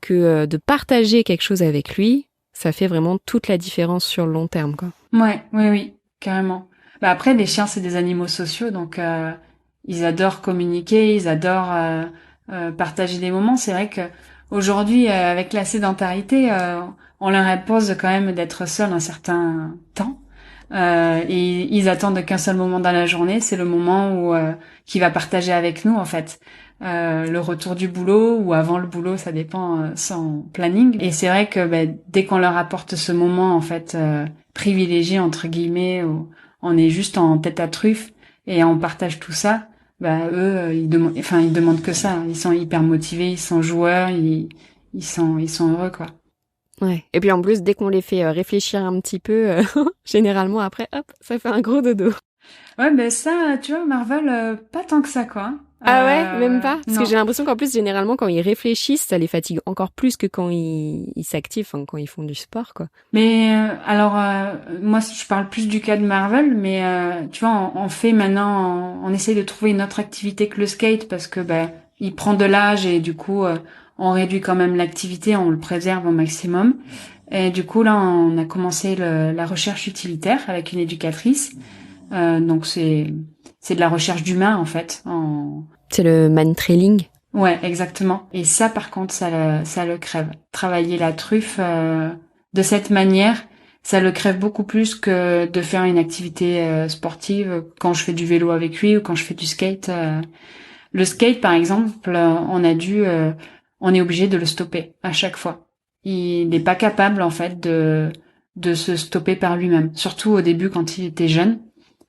que de partager quelque chose avec lui, ça fait vraiment toute la différence sur le long terme, quoi. Ouais, oui, oui, carrément. Bah après, les chiens, c'est des animaux sociaux, donc ils adorent communiquer, ils adorent partager des moments. C'est vrai que aujourd'hui, avec la sédentarité, on leur impose quand même d'être seuls un certain temps. Et ils attendent qu'un seul moment dans la journée, c'est le moment où qu'il va partager avec nous en fait. Le retour du boulot ou avant le boulot, ça dépend son planning. Et c'est vrai que dès qu'on leur apporte ce moment en fait privilégié entre guillemets, où on est juste en tête à truffe et on partage tout ça, eux ils demandent que ça. Ils sont hyper motivés, ils sont joueurs, ils sont heureux quoi. Ouais. Et puis en plus, dès qu'on les fait réfléchir un petit peu, généralement après, hop, ça fait un gros dodo. Ouais, ben ça, tu vois, Marvel, pas tant que ça, quoi. Ah ouais, même pas? Parce que Non. j'ai l'impression qu'en plus, généralement, quand ils réfléchissent, ça les fatigue encore plus que quand ils s'activent, enfin, quand ils font du sport, quoi. Mais alors, moi, je parle plus du cas de Marvel, mais tu vois, on fait maintenant, on essaie de trouver une autre activité que le skate parce que il prend de l'âge et du coup, on réduit quand même l'activité, on le préserve au maximum. Et du coup, là, on a commencé la recherche utilitaire avec une éducatrice. Donc c'est de la recherche d'humains en fait. C'est le man trailing. Ouais, exactement. Et ça, par contre, ça le crève. Travailler la truffe de cette manière, ça le crève beaucoup plus que de faire une activité sportive quand je fais du vélo avec lui ou quand je fais du skate. Le skate, par exemple, on est obligé de le stopper à chaque fois. Il n'est pas capable en fait de se stopper par lui-même. Surtout au début quand il était jeune,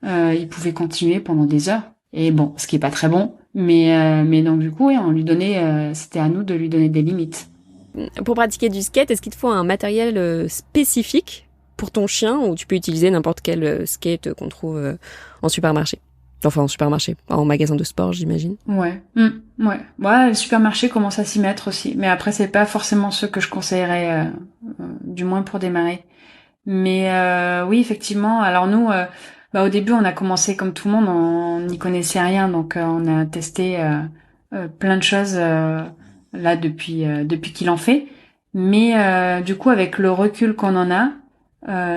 il pouvait continuer pendant des heures. Et bon, ce qui est pas très bon, mais donc du coup, on lui donnait, c'était à nous de lui donner des limites. Pour pratiquer du skate, est-ce qu'il te faut un matériel spécifique pour ton chien ou tu peux utiliser n'importe quel skate qu'on trouve en supermarché? Enfin, en supermarché, en magasin de sport, j'imagine. Ouais, ouais. Ouais, le supermarché commence à s'y mettre aussi. Mais après, c'est pas forcément ceux que je conseillerais, du moins pour démarrer. Mais oui, effectivement. Alors nous, au début, on a commencé comme tout le monde, on n'y connaissait rien, donc on a testé plein de choses là depuis qu'il en fait. Mais du coup, avec le recul qu'on en a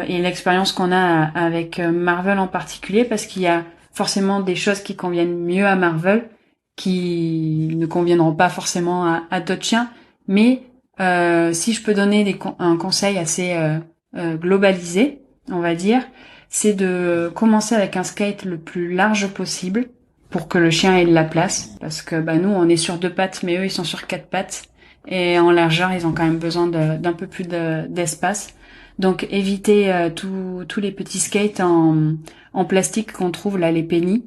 et l'expérience qu'on a avec Marvel en particulier, parce qu'il y a forcément des choses qui conviennent mieux à Marvel, qui ne conviendront pas forcément à d'autres chiens. Mais si je peux donner un conseil assez globalisé, on va dire, c'est de commencer avec un skate le plus large possible pour que le chien ait de la place. Parce que nous, on est sur 2 pattes, mais eux, ils sont sur 4 pattes. Et en largeur, ils ont quand même besoin d'un peu plus d'espace. Donc éviter tous les petits skates en plastique qu'on trouve là, les penny.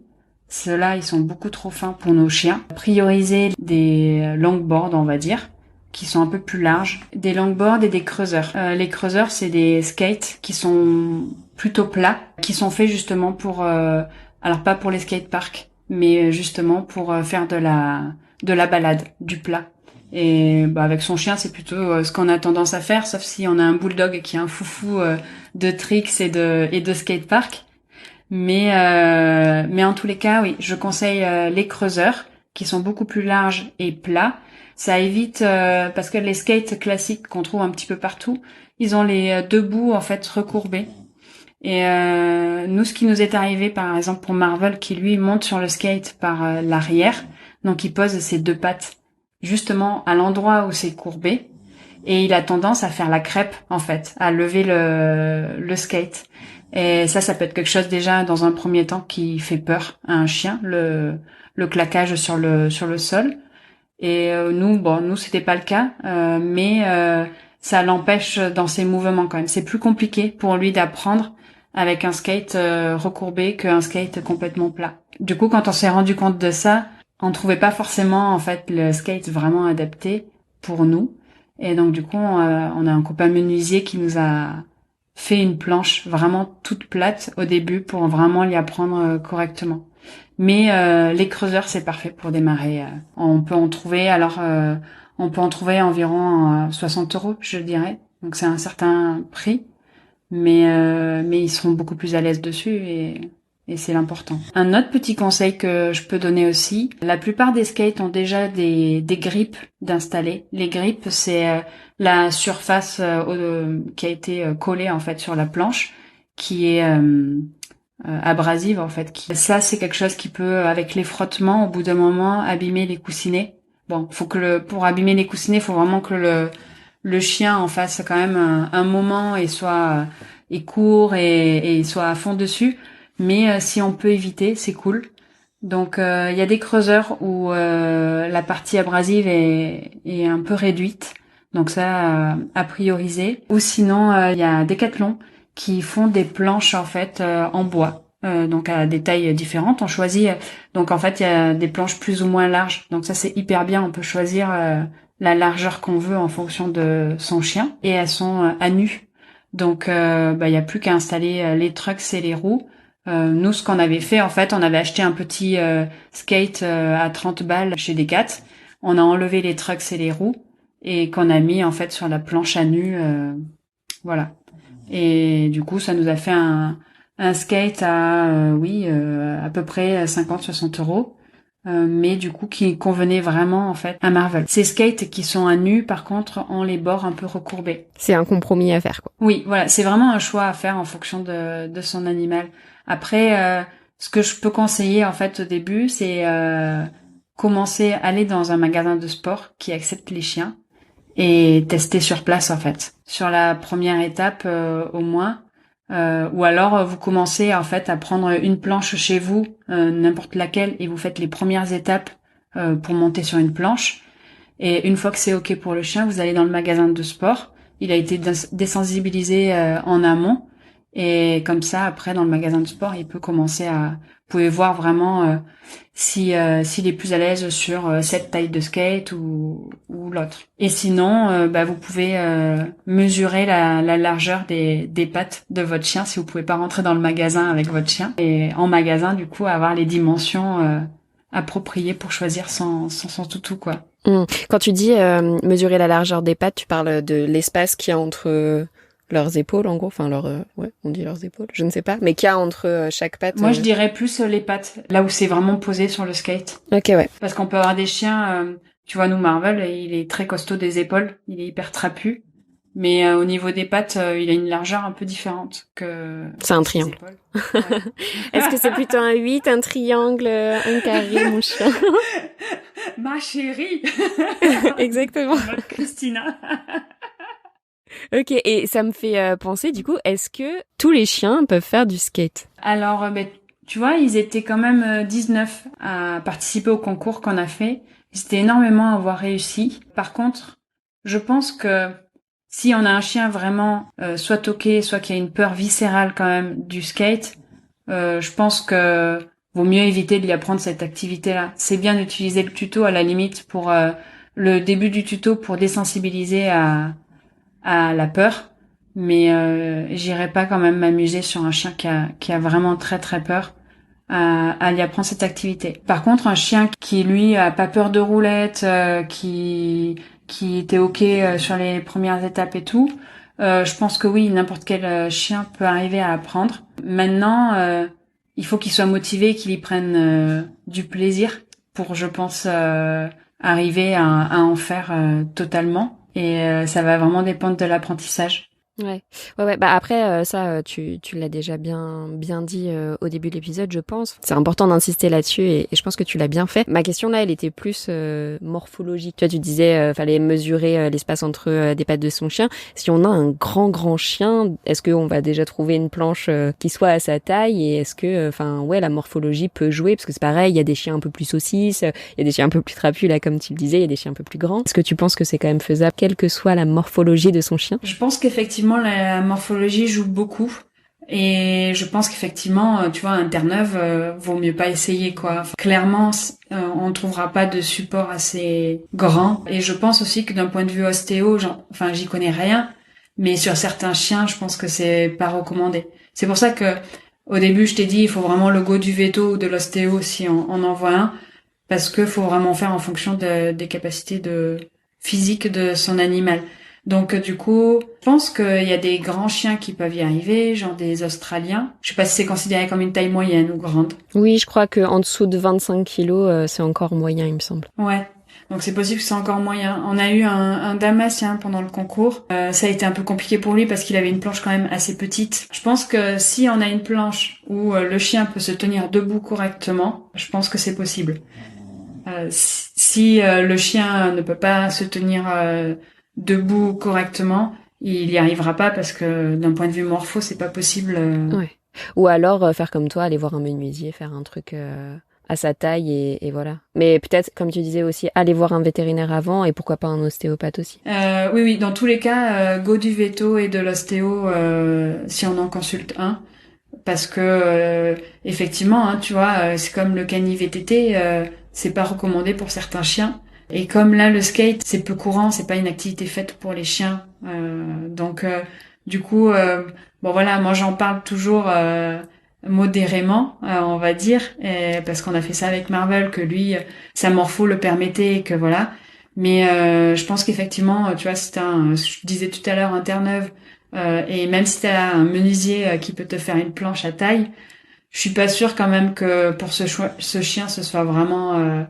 Ceux-là, ils sont beaucoup trop fins pour nos chiens. Prioriser des longboards, on va dire, qui sont un peu plus larges. Des longboards et des creuseurs. Les creuseurs, c'est des skates qui sont plutôt plats, qui sont faits justement pour... alors pas pour les skateparks, mais justement pour faire de la balade, du plat. Et avec son chien, c'est plutôt ce qu'on a tendance à faire, sauf si on a un bulldog qui est un foufou de tricks et de skatepark. Mais en tous les cas, oui, je conseille les creuseurs qui sont beaucoup plus larges et plats. Ça évite parce que les skates classiques qu'on trouve un petit peu partout, ils ont les deux bouts en fait recourbés. Et nous, ce qui nous est arrivé, par exemple pour Marvel, qui lui monte sur le skate par l'arrière, donc il pose ses deux pattes justement à l'endroit où c'est courbé, et il a tendance à faire la crêpe en fait, à lever le skate. Et ça peut être quelque chose déjà dans un premier temps qui fait peur à un chien, le claquage sur le sol. Et nous c'était pas le cas, mais ça l'empêche dans ses mouvements quand même. C'est plus compliqué pour lui d'apprendre avec un skate recourbé qu'un skate complètement plat. Du coup, quand on s'est rendu compte de ça, on trouvait pas forcément en fait le skate vraiment adapté pour nous. Et donc du coup, on a un copain menuisier qui nous a fait une planche vraiment toute plate au début pour vraiment l'y apprendre correctement. Mais les creuseurs, c'est parfait pour démarrer. On peut en trouver environ 60 €, je dirais. Donc c'est un certain prix, mais ils seront beaucoup plus à l'aise dessus et c'est l'important. Un autre petit conseil que je peux donner aussi, la plupart des skates ont déjà des grippes d'installer. Les grippes, c'est la surface qui a été collée en fait sur la planche, qui est abrasive en fait. Ça, c'est quelque chose qui peut, avec les frottements, au bout d'un moment, abîmer les coussinets. Bon, pour abîmer les coussinets, faut vraiment que le chien en fasse quand même un moment et court et soit à fond dessus. Mais si on peut éviter, c'est cool. Donc il y a des creuseurs où la partie abrasive est un peu réduite. Donc ça à prioriser. Ou sinon il y a Decathlon qui font des planches en fait en bois. Donc à des tailles différentes. On choisit donc en fait il y a des planches plus ou moins larges. Donc ça c'est hyper bien. On peut choisir la largeur qu'on veut en fonction de son chien et elles sont à nu. Donc il y a plus qu'à installer les trucks et les roues. Nous, ce qu'on avait fait, en fait, on avait acheté un petit skate à 30 balles chez Decat. On a enlevé les trucks et les roues et qu'on a mis en fait sur la planche à nu, voilà. Et du coup, ça nous a fait un skate à peu près 50-60 €, mais du coup qui convenait vraiment en fait à Marvel. Ces skates qui sont à nu, par contre, ont les bords un peu recourbés. C'est un compromis à faire, quoi. Oui, voilà, c'est vraiment un choix à faire en fonction de son animal. Après, ce que je peux conseiller en fait au début, c'est commencer à aller dans un magasin de sport qui accepte les chiens et tester sur place en fait. Sur la première étape au moins, ou alors vous commencez en fait à prendre une planche chez vous, n'importe laquelle, et vous faites les premières étapes pour monter sur une planche. Et une fois que c'est ok pour le chien, vous allez dans le magasin de sport. Il a été désensibilisé en amont. Et comme ça, après, dans le magasin de sport, il peut commencer à... Vous pouvez voir vraiment s'il est plus à l'aise sur cette taille de skate ou l'autre. Et sinon, vous pouvez mesurer la largeur des pattes de votre chien si vous pouvez pas rentrer dans le magasin avec votre chien. Et en magasin, du coup, avoir les dimensions appropriées pour choisir son toutou, quoi. Quand tu dis mesurer la largeur des pattes, tu parles de l'espace qu'il y a entre leurs épaules, en gros, enfin on dit leurs épaules, je ne sais pas, mais qu'il y a entre chaque patte. Moi, je dirais plus les pattes, là où c'est vraiment posé sur le skate. Ok, ouais. Parce qu'on peut avoir des chiens, tu vois, nous, Marvel, il est très costaud des épaules, il est hyper trapu, mais au niveau des pattes, il a une largeur un peu différente que... C'est un triangle. Ouais. Est-ce que c'est plutôt un 8, un triangle, un carré, mon chien? Ma chérie. Exactement. Christina. Ok, et ça me fait penser, du coup, est-ce que tous les chiens peuvent faire du skate? Alors, tu vois, ils étaient quand même 19 à participer au concours qu'on a fait. Ils étaient énormément à avoir réussi. Par contre, je pense que si on a un chien vraiment soit toqué, soit qui a une peur viscérale quand même du skate, je pense que vaut mieux éviter de lui apprendre cette activité-là. C'est bien d'utiliser le tuto à la limite pour le début du tuto pour désensibiliser à la peur, mais j'irai pas quand même m'amuser sur un chien qui a vraiment très très peur. à lui apprendre cette activité. Par contre, un chien qui lui a pas peur de roulettes, qui était ok sur les premières étapes et tout, je pense que oui, n'importe quel chien peut arriver à apprendre. Maintenant, il faut qu'il soit motivé, qu'il y prenne du plaisir pour, je pense, arriver à en faire totalement. Et ça va vraiment dépendre de l'apprentissage. Ouais. Bah après, tu l'as déjà bien dit au début de l'épisode, je pense. C'est important d'insister là-dessus et je pense que tu l'as bien fait. Ma question là, elle était plus morphologique. Tu vois, tu disais, fallait mesurer l'espace entre des pattes de son chien. Si on a un grand chien, est-ce qu'on va déjà trouver une planche qui soit à sa taille et est-ce que, la morphologie peut jouer parce que c'est pareil, il y a des chiens un peu plus saucisses, il y a des chiens un peu plus trapus là, comme tu le disais, il y a des chiens un peu plus grands. Est-ce que tu penses que c'est quand même faisable, quelle que soit la morphologie de son chien? Je pense qu'effectivement la morphologie joue beaucoup et je pense qu'effectivement tu vois un Terre-Neuve vaut mieux pas essayer quoi. Enfin, clairement on trouvera pas de support assez grand et je pense aussi que d'un point de vue ostéo, j'y connais rien, mais sur certains chiens je pense que c'est pas recommandé. C'est pour ça que au début je t'ai dit il faut vraiment le go du veto ou de l'ostéo si on en voit un, parce que faut vraiment faire en fonction des capacités physiques de son animal. Donc du coup, je pense qu'il y a des grands chiens qui peuvent y arriver, genre des Australiens. Je sais pas si c'est considéré comme une taille moyenne ou grande. Oui, je crois que en dessous de 25 kilos, c'est encore moyen, il me semble. Ouais. Donc c'est possible que c'est encore moyen. On a eu un Dalmatien pendant le concours. Ça a été un peu compliqué pour lui parce qu'il avait une planche quand même assez petite. Je pense que si on a une planche où le chien peut se tenir debout correctement, je pense que c'est possible. Si le chien ne peut pas se tenir debout correctement, il y arrivera pas parce que d'un point de vue morpho, c'est pas possible. Ouais. Ou alors faire comme toi, aller voir un menuisier, faire un truc à sa taille et voilà. Mais peut-être, comme tu disais aussi, aller voir un vétérinaire avant et pourquoi pas un ostéopathe aussi. Oui, dans tous les cas, go du veto et de l'ostéo si on en consulte un. Parce que effectivement, hein, tu vois, c'est comme le cani-VTT, c'est pas recommandé pour certains chiens. Et comme là, le skate, c'est peu courant, c'est pas une activité faite pour les chiens. Donc, du coup, bon voilà, moi j'en parle toujours modérément, on va dire, parce qu'on a fait ça avec Marvel, que lui, sa morpho le permettait, et que voilà. Mais je pense qu'effectivement, tu vois, je disais tout à l'heure, un Terre-Neuve, et même si t'as un menuisier qui peut te faire une planche à taille, je suis pas sûre quand même que pour ce chien, ce soit vraiment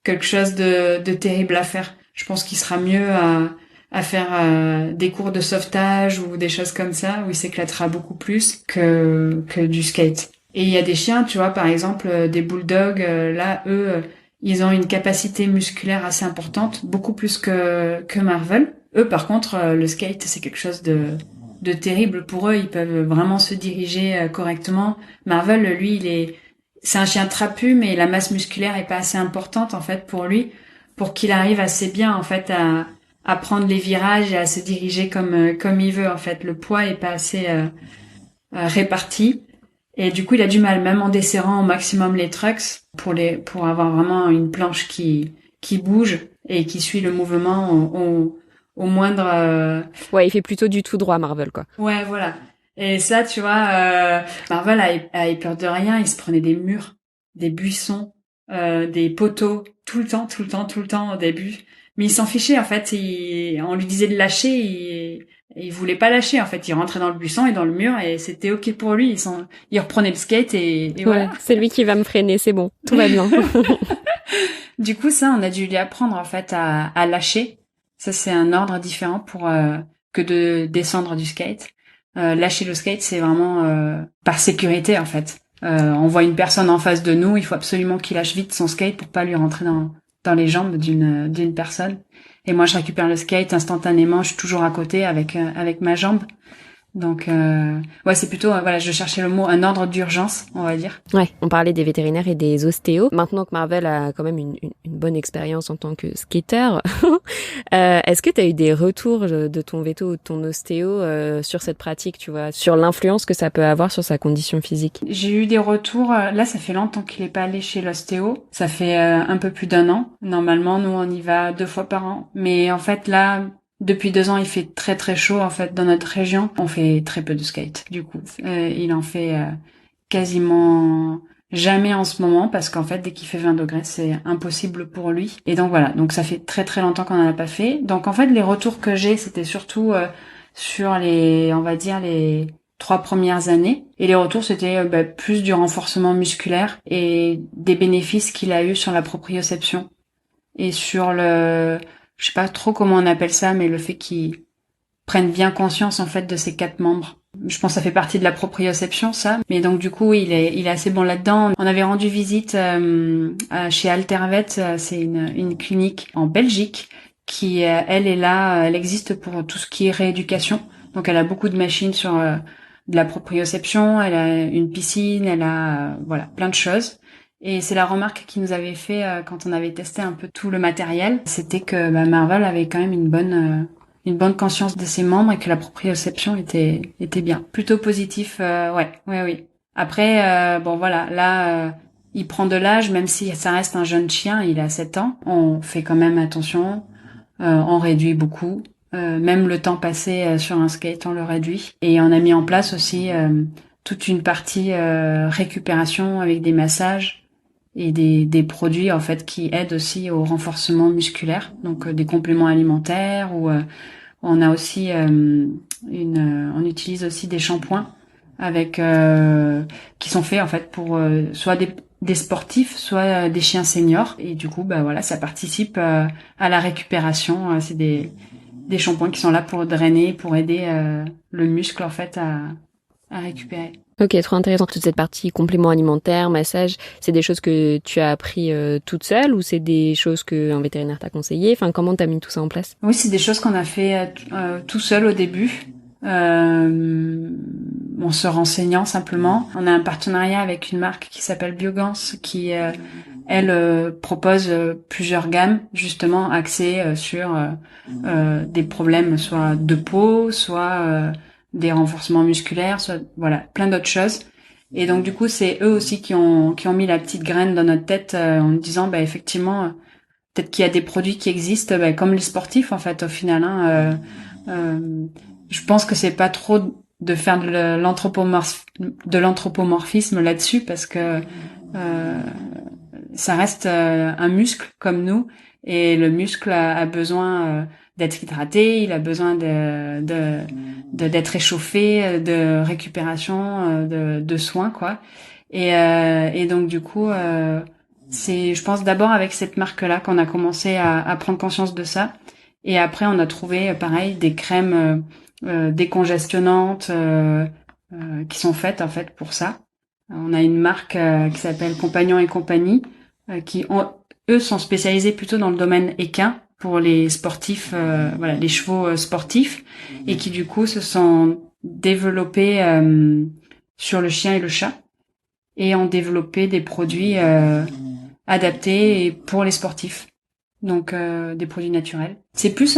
quelque chose de terrible à faire. Je pense qu'il sera mieux à faire des cours de sauvetage ou des choses comme ça, où il s'éclatera beaucoup plus que du skate. Et il y a des chiens, tu vois, par exemple, des bulldogs, là, eux, ils ont une capacité musculaire assez importante, beaucoup plus que Marvel. Eux, par contre, le skate, c'est quelque chose de terrible pour eux. Ils peuvent vraiment se diriger correctement. Marvel, lui, c'est un chien trapu, mais la masse musculaire est pas assez importante en fait pour lui, pour qu'il arrive assez bien en fait à prendre les virages et à se diriger comme il veut en fait. Le poids est pas assez réparti et du coup il a du mal, même en desserrant au maximum les trucks pour avoir vraiment une planche qui bouge et qui suit le mouvement au moindre. Ouais, il fait plutôt du tout droit, Marvel, quoi. Ouais, voilà. Et ça, tu vois, Marvel a peur de rien. Il se prenait des murs, des buissons, des poteaux, tout le temps au début. Mais il s'en fichait, en fait. On lui disait de lâcher, il voulait pas lâcher, en fait. Il rentrait dans le buisson et dans le mur et c'était ok pour lui. Il reprenait le skate et voilà. Ouais, c'est lui qui va me freiner, c'est bon, tout va bien. Du coup, ça, on a dû lui apprendre, en fait, à lâcher. Ça, c'est un ordre différent que de descendre du skate. Lâcher le skate, c'est vraiment par sécurité en fait. On voit une personne en face de nous, il faut absolument qu'il lâche vite son skate pour pas lui rentrer dans les jambes d'une personne. Et moi, je récupère le skate instantanément. Je suis toujours à côté avec ma jambe. Donc, ouais, c'est plutôt, voilà, je cherchais le mot, un ordre d'urgence, on va dire. Ouais, on parlait des vétérinaires et des ostéos. Maintenant que Marvel a quand même une bonne expérience en tant que skater, est-ce que tu as eu des retours de ton véto ou de ton ostéo sur cette pratique, tu vois, sur l'influence que ça peut avoir sur sa condition physique? J'ai eu des retours, là, ça fait longtemps qu'il est pas allé chez l'ostéo. Ça fait un peu plus d'1 an. Normalement, nous, on y va 2 fois par an. Mais en fait, là, depuis 2 ans, il fait très très chaud en fait dans notre région. On fait très peu de skate. Du coup, il en fait quasiment jamais en ce moment parce qu'en fait dès qu'il fait 20 degrés c'est impossible pour lui. Et donc voilà, donc ça fait très très longtemps qu'on en a pas fait. Donc en fait les retours que j'ai c'était surtout sur les, on va dire les 3 premières années. Et les retours c'était plus du renforcement musculaire et des bénéfices qu'il a eu sur la proprioception et sur le, je sais pas trop comment on appelle ça, mais le fait qu'il prenne bien conscience en fait de ses 4 membres. Je pense que ça fait partie de la proprioception, ça. Mais donc du coup, oui, il est assez bon là-dedans. On avait rendu visite chez Altervet, c'est une clinique en Belgique qui, elle est là, elle existe pour tout ce qui est rééducation. Donc elle a beaucoup de machines sur de la proprioception, elle a une piscine, elle a voilà plein de choses. Et c'est la remarque qu'ils nous avait fait quand on avait testé un peu tout le matériel, c'était que Marvel avait quand même une bonne conscience de ses membres et que la proprioception était bien. Plutôt positif, oui. Après, bon voilà, là, il prend de l'âge, même si ça reste un jeune chien, il a 7 ans. On fait quand même attention, on réduit beaucoup. Même le temps passé sur un skate, on le réduit. Et on a mis en place aussi toute une partie récupération avec des massages et des produits en fait qui aident aussi au renforcement musculaire, donc des compléments alimentaires ou on a aussi on utilise aussi des shampoings avec qui sont faits en fait pour soit des sportifs, soit des chiens seniors et du coup voilà ça participe à la récupération. C'est des shampoings qui sont là pour drainer, pour aider le muscle en fait à récupérer. Ok, trop intéressant. Toute cette partie complément alimentaire, massage, c'est des choses que tu as appris toute seule ou c'est des choses qu'un vétérinaire t'a conseillé? Enfin, comment t'as mis tout ça en place? Oui, c'est des choses qu'on a fait tout seul au début. En se renseignant simplement. On a un partenariat avec une marque qui s'appelle Biogans qui, elle, propose plusieurs gammes justement axées sur des problèmes soit de peau, soit des renforcements musculaires, soit voilà plein d'autres choses. Et donc du coup, c'est eux aussi qui ont mis la petite graine dans notre tête en nous disant effectivement peut-être qu'il y a des produits qui existent comme les sportifs en fait au final. Je pense que c'est pas trop de faire de l'anthropomorphisme là-dessus parce que ça reste un muscle comme nous et le muscle a besoin d'être hydraté, il a besoin d'être échauffé, de récupération, de soins quoi. Et donc du coup c'est, je pense d'abord avec cette marque-là qu'on a commencé à prendre conscience de ça. Et après, on a trouvé, pareil, des crèmes décongestionnantes qui sont faites en fait pour ça. On a une marque qui s'appelle Compagnon et compagnie, eux sont spécialisés plutôt dans le domaine équin pour les sportifs, voilà, les chevaux sportifs, et qui du coup se sont développés sur le chien et le chat, et ont développé des produits adaptés pour les sportifs. Donc des produits naturels. C'est plus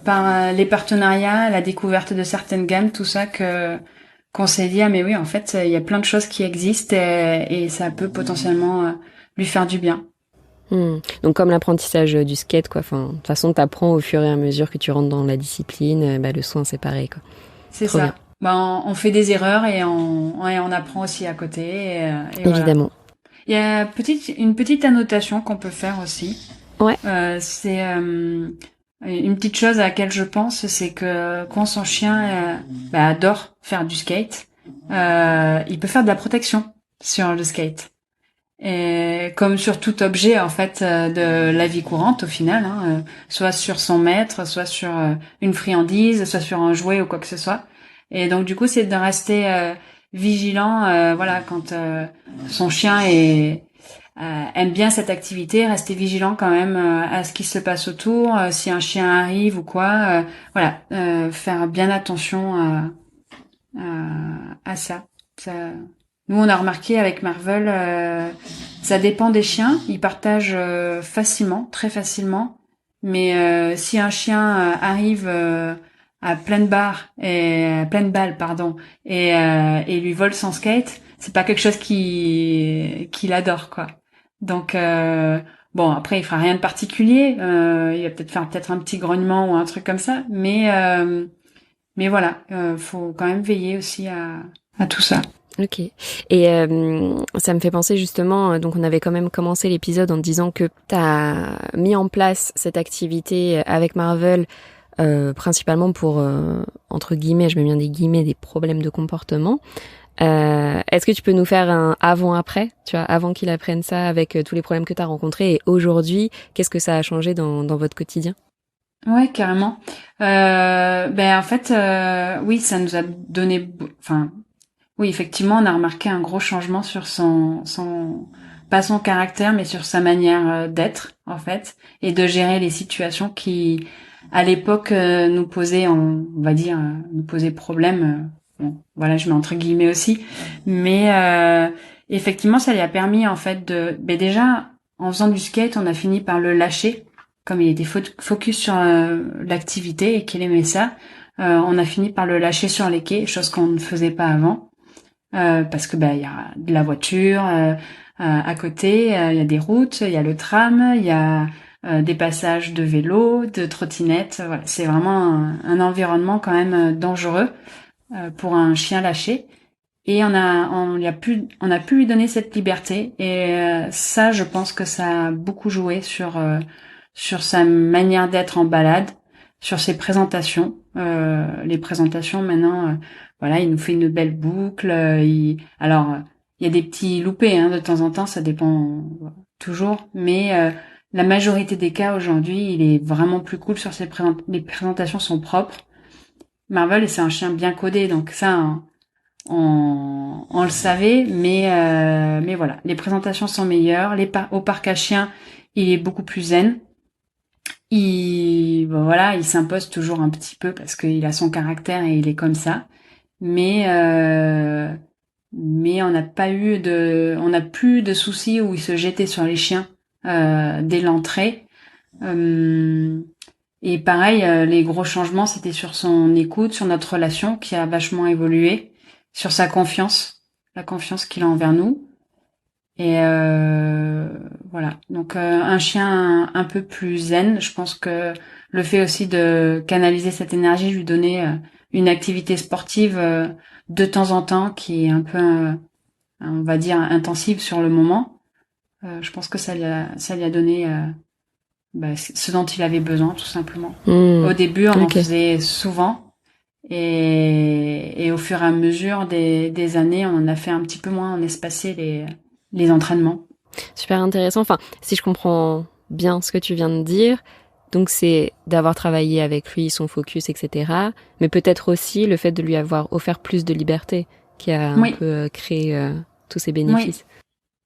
par les partenariats, la découverte de certaines gammes, tout ça qu'on s'est dit mais oui en fait il y a plein de choses qui existent et ça peut potentiellement lui faire du bien. Donc comme l'apprentissage du skate quoi. Enfin de toute façon t'apprends au fur et à mesure que tu rentres dans la discipline. Le soin c'est pareil quoi. C'est trop ça. Bien. On fait des erreurs et on apprend aussi à côté. Et Évidemment. Voilà. Il y a une petite annotation qu'on peut faire aussi. Ouais. C'est une petite chose à laquelle je pense, c'est que quand son chien adore faire du skate, il peut faire de la protection sur le skate. Et comme sur tout objet en fait de la vie courante au final, soit sur son maître, soit sur une friandise, soit sur un jouet ou quoi que ce soit. Et donc du coup, c'est de rester vigilant, voilà, quand son chien aime bien cette activité, rester vigilant quand même à ce qui se passe autour, si un chien arrive ou quoi, voilà, faire bien attention à ça. Nous, on a remarqué avec Marvel, ça dépend des chiens, ils partagent facilement, très facilement, mais si un chien arrive à pleine balle, pardon, et lui vole son skate, c'est pas quelque chose qu'il adore, quoi. Donc bon, après il fera rien de particulier, il va peut-être faire un petit grognement ou un truc comme ça, mais voilà, faut quand même veiller aussi à tout ça. Ok. Et ça me fait penser justement, donc on avait quand même commencé l'épisode en disant que t'as mis en place cette activité avec Marvel, principalement pour, entre guillemets, je mets bien des guillemets, des problèmes de comportement. Est-ce que tu peux nous faire un avant-après, tu vois, avant qu'il apprenne ça avec tous les problèmes que t'as rencontrés et aujourd'hui, qu'est-ce que ça a changé dans votre quotidien? Ouais, carrément. En fait, oui, ça nous a donné, enfin, oui, effectivement, on a remarqué un gros changement sur pas son caractère, mais sur sa manière d'être, en fait, et de gérer les situations qui, à l'époque, nous posaient, on va dire, nous posaient problème. Bon, voilà, je mets entre guillemets aussi, mais effectivement, ça lui a permis, en fait, déjà, en faisant du skate, on a fini par le lâcher, comme il était focus sur l'activité et qu'il aimait ça. On a fini par le lâcher sur les quais, chose qu'on ne faisait pas avant. Parce que il y a de la voiture à côté, il y a des routes, il y a le tram, il y a des passages de vélos, de trottinettes. Voilà, c'est vraiment un environnement quand même dangereux pour un chien lâché. Et on a pu lui donner cette liberté. Et ça, je pense que ça a beaucoup joué sur sa manière d'être en balade, sur ses présentations. Les présentations maintenant, voilà, il nous fait une belle boucle. Il y a des petits loupés de temps en temps, ça dépend toujours, mais la majorité des cas aujourd'hui, il est vraiment plus cool sur les présentations sont propres. Marvel, c'est un chien bien codé, donc ça, hein, on le savait, mais voilà, les présentations sont meilleures. Au parc à chiens, il est beaucoup plus zen. Il s'impose toujours un petit peu parce qu'il a son caractère et il est comme ça. Mais mais on n'a plus de soucis où il se jetait sur les chiens dès l'entrée. Euh, et pareil, les gros changements, c'était sur son écoute, sur notre relation qui a vachement évolué, sur sa confiance, la confiance qu'il a envers nous. Et voilà. Donc un chien un peu plus zen. Je pense que le fait aussi de canaliser cette énergie, lui donner une activité sportive de temps en temps qui est un peu, on va dire, intensive sur le moment. Je pense que ça lui a donné ce dont il avait besoin, tout simplement. Au début, on en faisait souvent. Et au fur et à mesure des années, on en a fait un petit peu moins, on espacé les entraînements. Super intéressant. Enfin, si je comprends bien ce que tu viens de dire, donc c'est d'avoir travaillé avec lui, son focus, etc. Mais peut-être aussi le fait de lui avoir offert plus de liberté qui a un peu créé tous ces bénéfices.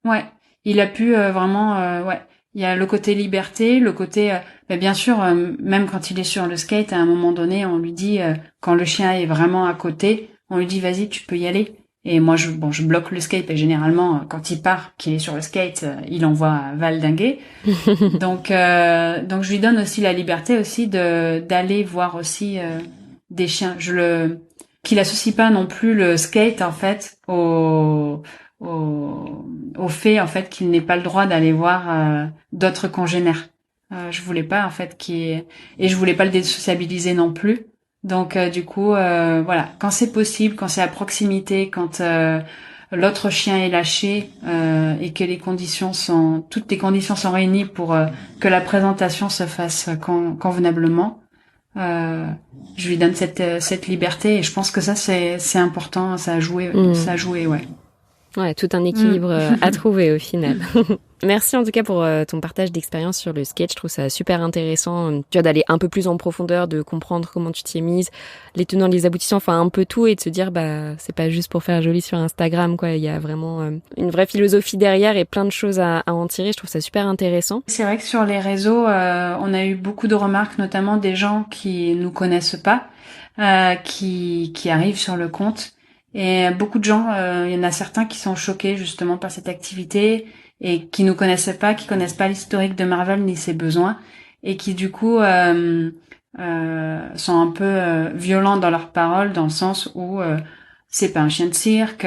Oui. Ouais. Il a pu vraiment, ouais. Il y a le côté liberté, le côté, bien sûr, même quand il est sur le skate, à un moment donné, on lui dit, quand le chien est vraiment à côté, on lui dit, vas-y, tu peux y aller. Et moi, je bloque le skate et généralement, quand il part, qu'il est sur le skate, il envoie valdinguer. Donc je lui donne aussi la liberté aussi d'aller voir aussi des chiens. Qu'il associe pas non plus le skate en fait au fait en fait qu'il n'ait pas le droit d'aller voir d'autres congénères. Je voulais pas en fait et je voulais pas le désociabiliser non plus. Donc du coup voilà, quand c'est possible, quand c'est à proximité, quand l'autre chien est lâché et que toutes les conditions sont réunies pour que la présentation se fasse convenablement. Je lui donne cette liberté et je pense que ça c'est important, ça a joué, ouais. Ouais, tout un équilibre à trouver au final. Merci en tout cas pour ton partage d'expérience sur le skate. Je trouve ça super intéressant, tu vois, d'aller un peu plus en profondeur, de comprendre comment tu t'y es mise, les tenants, les aboutissants, enfin un peu tout, et de se dire c'est pas juste pour faire joli sur Instagram, quoi. Il y a vraiment une vraie philosophie derrière et plein de choses à en tirer. Je trouve ça super intéressant. C'est vrai que sur les réseaux, on a eu beaucoup de remarques, notamment des gens qui nous connaissent pas, qui arrivent sur le compte. Et beaucoup de gens, il y en a certains qui sont choqués justement par cette activité et qui nous connaissent pas, qui connaissent pas l'historique de Marvel ni ses besoins et qui du coup sont un peu violents dans leurs paroles dans le sens où c'est pas un chien de cirque,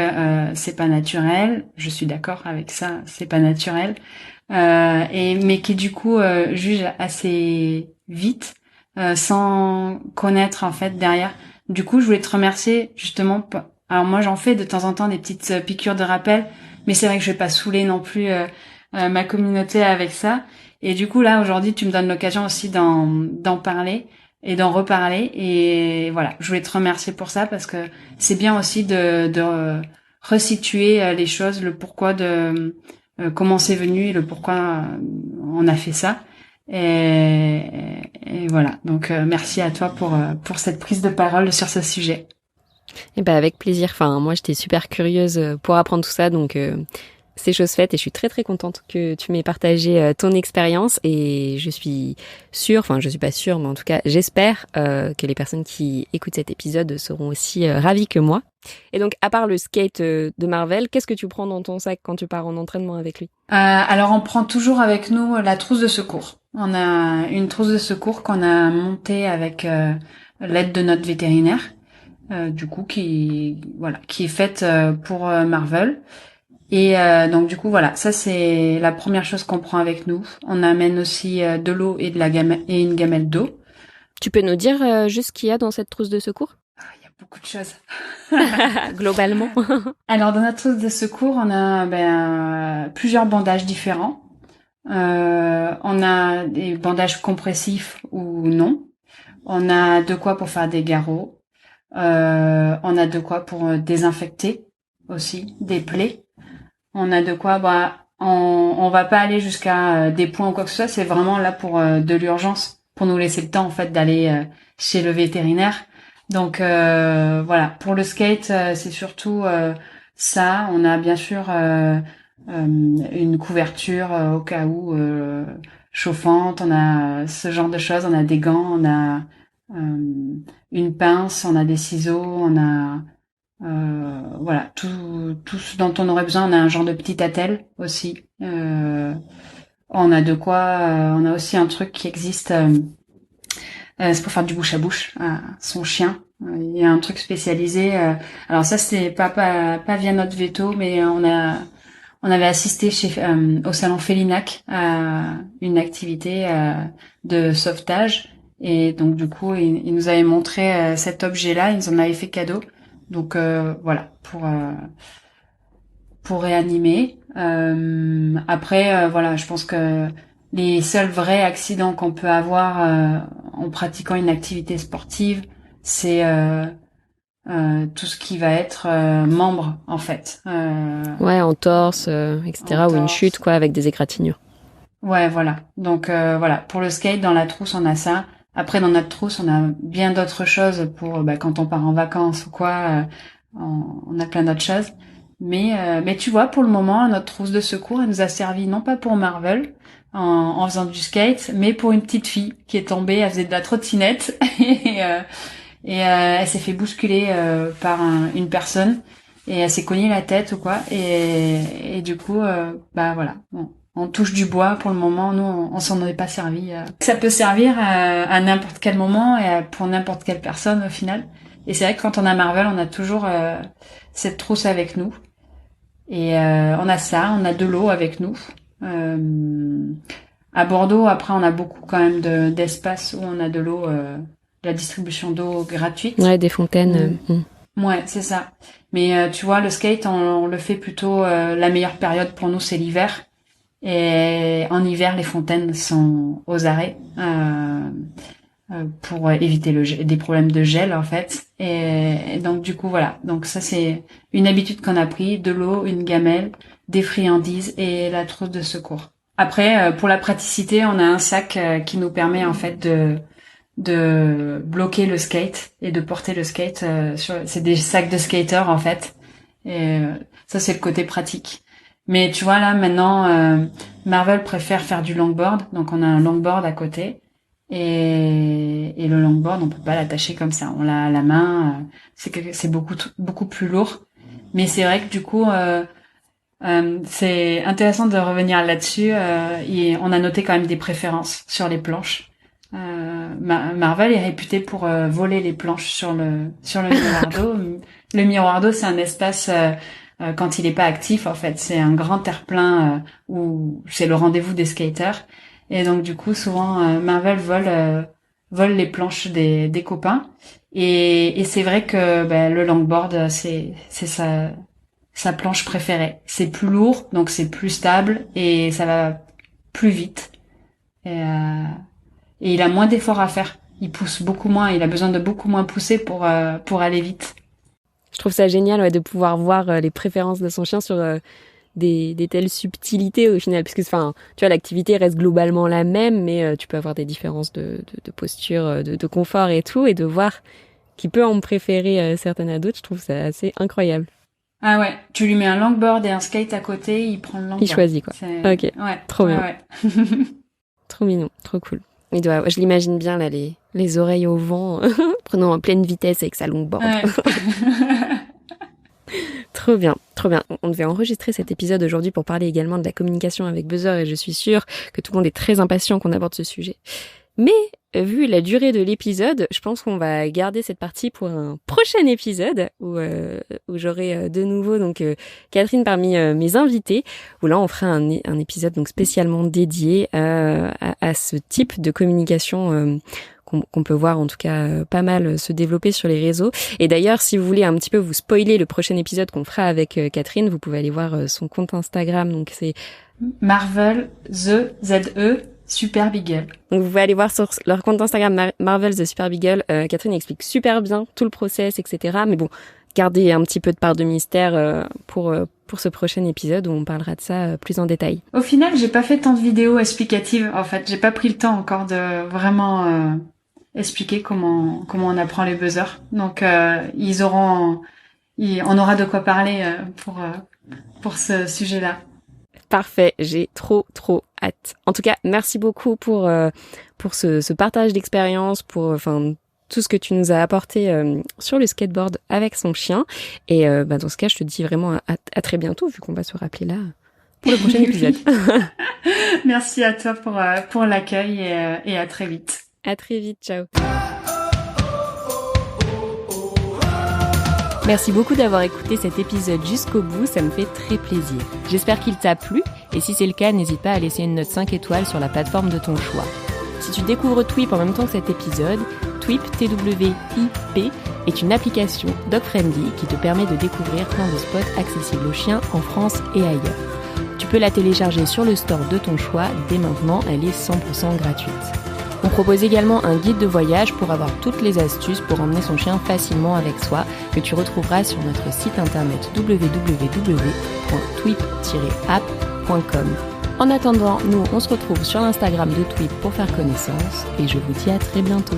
c'est pas naturel. Je suis d'accord avec ça, c'est pas naturel. Mais qui du coup jugent assez vite sans connaître en fait derrière. Du coup, je voulais te remercier justement Alors moi j'en fais de temps en temps des petites piqûres de rappel, mais c'est vrai que je vais pas saouler non plus ma communauté avec ça. Et du coup là aujourd'hui tu me donnes l'occasion aussi d'en parler et d'en reparler. Et voilà, je voulais te remercier pour ça parce que c'est bien aussi de resituer les choses, le pourquoi de comment c'est venu et le pourquoi on a fait ça. Et voilà. Donc merci à toi pour cette prise de parole sur ce sujet. Et ben avec plaisir. Enfin, moi, j'étais super curieuse pour apprendre tout ça, donc c'est chose faite et je suis très très contente que tu m'aies partagé ton expérience et je suis sûre, enfin je suis pas sûre, mais en tout cas j'espère que les personnes qui écoutent cet épisode seront aussi ravies que moi. Et donc à part le skate de Marvel, qu'est-ce que tu prends dans ton sac quand tu pars en entraînement avec lui? Alors on prend toujours avec nous la trousse de secours. On a une trousse de secours qu'on a montée avec l'aide de notre vétérinaire, du coup qui est faite pour Marvel. Et donc du coup voilà, ça c'est la première chose qu'on prend avec nous. On amène aussi de l'eau et et une gamelle d'eau. Tu peux nous dire juste ce qu'il y a dans cette trousse de secours? Il y a beaucoup de choses. Globalement. Alors dans notre trousse de secours, on a plusieurs bandages différents. On a des bandages compressifs ou non. On a de quoi pour faire des garrots. On a de quoi pour désinfecter aussi des plaies. On a de quoi, on va pas aller jusqu'à des points ou quoi que ce soit. C'est vraiment là pour de l'urgence, pour nous laisser le temps en fait d'aller chez le vétérinaire. Donc voilà, pour le skate, c'est surtout ça. On a bien sûr une couverture au cas où chauffante. On a ce genre de choses. On a des gants, on a une pince, on a des ciseaux, on a voilà, tout ce dont on aurait besoin. On a un genre de petit attel aussi. On a de quoi. On a aussi un truc qui existe. C'est pour faire du bouche à bouche à son chien. Il y a un truc spécialisé. Alors ça, c'est pas via notre veto, mais on avait assisté au salon Félinac à une activité de sauvetage. Et donc du coup, il nous avait montré cet objet-là. Il nous en avait fait cadeau. Donc voilà, pour réanimer. Après, voilà, je pense que les seuls vrais accidents qu'on peut avoir en pratiquant une activité sportive, c'est tout ce qui va être membre, en fait. Ouais, en torse, etc. En Ou une chute, torse. quoi, avec des égratignures. Ouais, voilà. Donc voilà, pour le skate, dans la trousse, on a ça. Après, dans notre trousse, on a bien d'autres choses pour quand on part en vacances ou quoi. On a plein d'autres choses. Mais tu vois, pour le moment, notre trousse de secours, elle nous a servi non pas pour Marvel en faisant du skate, mais pour une petite fille qui est tombée, elle faisait de la trottinette et elle s'est fait bousculer par une personne et elle s'est cognée la tête ou quoi. Et du coup, voilà. Bon, on touche du bois pour le moment. Nous, on s'en est pas servi. Ça peut servir à n'importe quel moment et pour n'importe quelle personne au final. Et c'est vrai que quand on a Marvel, on a toujours cette trousse avec nous. Et on a ça, on a de l'eau avec nous. À Bordeaux, après, on a beaucoup quand même d'espace où on a de l'eau, de la distribution d'eau gratuite. Ouais, des fontaines. Ouais, c'est ça. Mais tu vois, le skate, on le fait plutôt. La meilleure période pour nous, c'est l'hiver. Et en hiver, les fontaines sont aux arrêts pour éviter des problèmes de gel en fait. Et donc du coup voilà. Donc ça c'est une habitude qu'on a pris, de l'eau, une gamelle, des friandises et la trousse de secours. Après, pour la praticité, on a un sac qui nous permet en fait de bloquer le skate et de porter le skate c'est des sacs de skater en fait. Et ça c'est le côté pratique. Mais tu vois là maintenant Marvel préfère faire du longboard, donc on a un longboard à côté et le longboard on peut pas l'attacher comme ça, on l'a à la main, c'est beaucoup plus lourd. Mais c'est vrai que du coup c'est intéressant de revenir là-dessus. Et on a noté quand même des préférences sur les planches. Marvel est réputé pour voler les planches sur le miroir d'eau. Le miroir d'eau, c'est un espace quand il est pas actif en fait. C'est un grand terre-plein où c'est le rendez-vous des skaters. Et donc du coup, souvent Marvel vole les planches des copains. Et c'est vrai que le longboard, c'est sa planche préférée. C'est plus lourd, donc c'est plus stable et ça va plus vite. Et il a moins d'efforts à faire. Il pousse beaucoup moins, il a besoin de beaucoup moins pousser pour aller vite. Je trouve ça génial de pouvoir voir les préférences de son chien sur des telles subtilités au final, puisque enfin, tu vois, l'activité reste globalement la même, mais tu peux avoir des différences de posture, de confort et tout, et de voir qu'il peut en préférer certaines à d'autres, je trouve ça assez incroyable. Ah ouais, tu lui mets un longboard et un skate à côté, il prend le longboard. Il choisit quoi. Ok, ouais, trop bien. Ouais. Trop mignon, trop cool. Je l'imagine bien là, les oreilles au vent, prenant en pleine vitesse avec sa longboard. Ouais. Trop bien, trop bien. On devait enregistrer cet épisode aujourd'hui pour parler également de la communication avec Buzzer et je suis sûre que tout le monde est très impatient qu'on aborde ce sujet. Mais vu la durée de l'épisode, je pense qu'on va garder cette partie pour un prochain épisode où j'aurai de nouveau donc Catherine parmi mes invités, où là on fera un épisode donc spécialement dédié à ce type de communication qu'on peut voir en tout cas pas mal se développer sur les réseaux. Et d'ailleurs, si vous voulez un petit peu vous spoiler le prochain épisode qu'on fera avec Catherine, vous pouvez aller voir son compte Instagram. Donc c'est Marvel the ZE Super Beagle. Donc vous pouvez aller voir sur leur compte Instagram Marvel the Super Beagle. Catherine explique super bien tout le process, etc. Mais bon, gardez un petit peu de part de mystère pour ce prochain épisode où on parlera de ça plus en détail. Au final, j'ai pas fait tant de vidéos explicatives. En fait, j'ai pas pris le temps encore de vraiment expliquer comment on apprend les buzzers. Donc on aura de quoi parler pour ce sujet-là. Parfait, j'ai trop hâte. En tout cas, merci beaucoup pour ce partage d'expérience, pour tout ce que tu nous as apporté sur le skateboard avec son chien. Et dans ce cas, je te dis vraiment à très bientôt, vu qu'on va se rappeler là pour le prochain épisode. Merci à toi pour l'accueil et à très vite. À très vite, ciao. Merci beaucoup d'avoir écouté cet épisode jusqu'au bout, ça me fait très plaisir. J'espère qu'il t'a plu, et si c'est le cas, n'hésite pas à laisser une note 5 étoiles sur la plateforme de ton choix. Si tu découvres Twip en même temps que cet épisode, Twip, T-W-I-P, est une application dog-friendly qui te permet de découvrir plein de spots accessibles aux chiens en France et ailleurs. Tu peux la télécharger sur le store de ton choix, dès maintenant, elle est 100% gratuite. On propose également un guide de voyage pour avoir toutes les astuces pour emmener son chien facilement avec soi, que tu retrouveras sur notre site internet www.twip-app.com. En attendant, nous on se retrouve sur l'Instagram de Twip pour faire connaissance et je vous dis à très bientôt.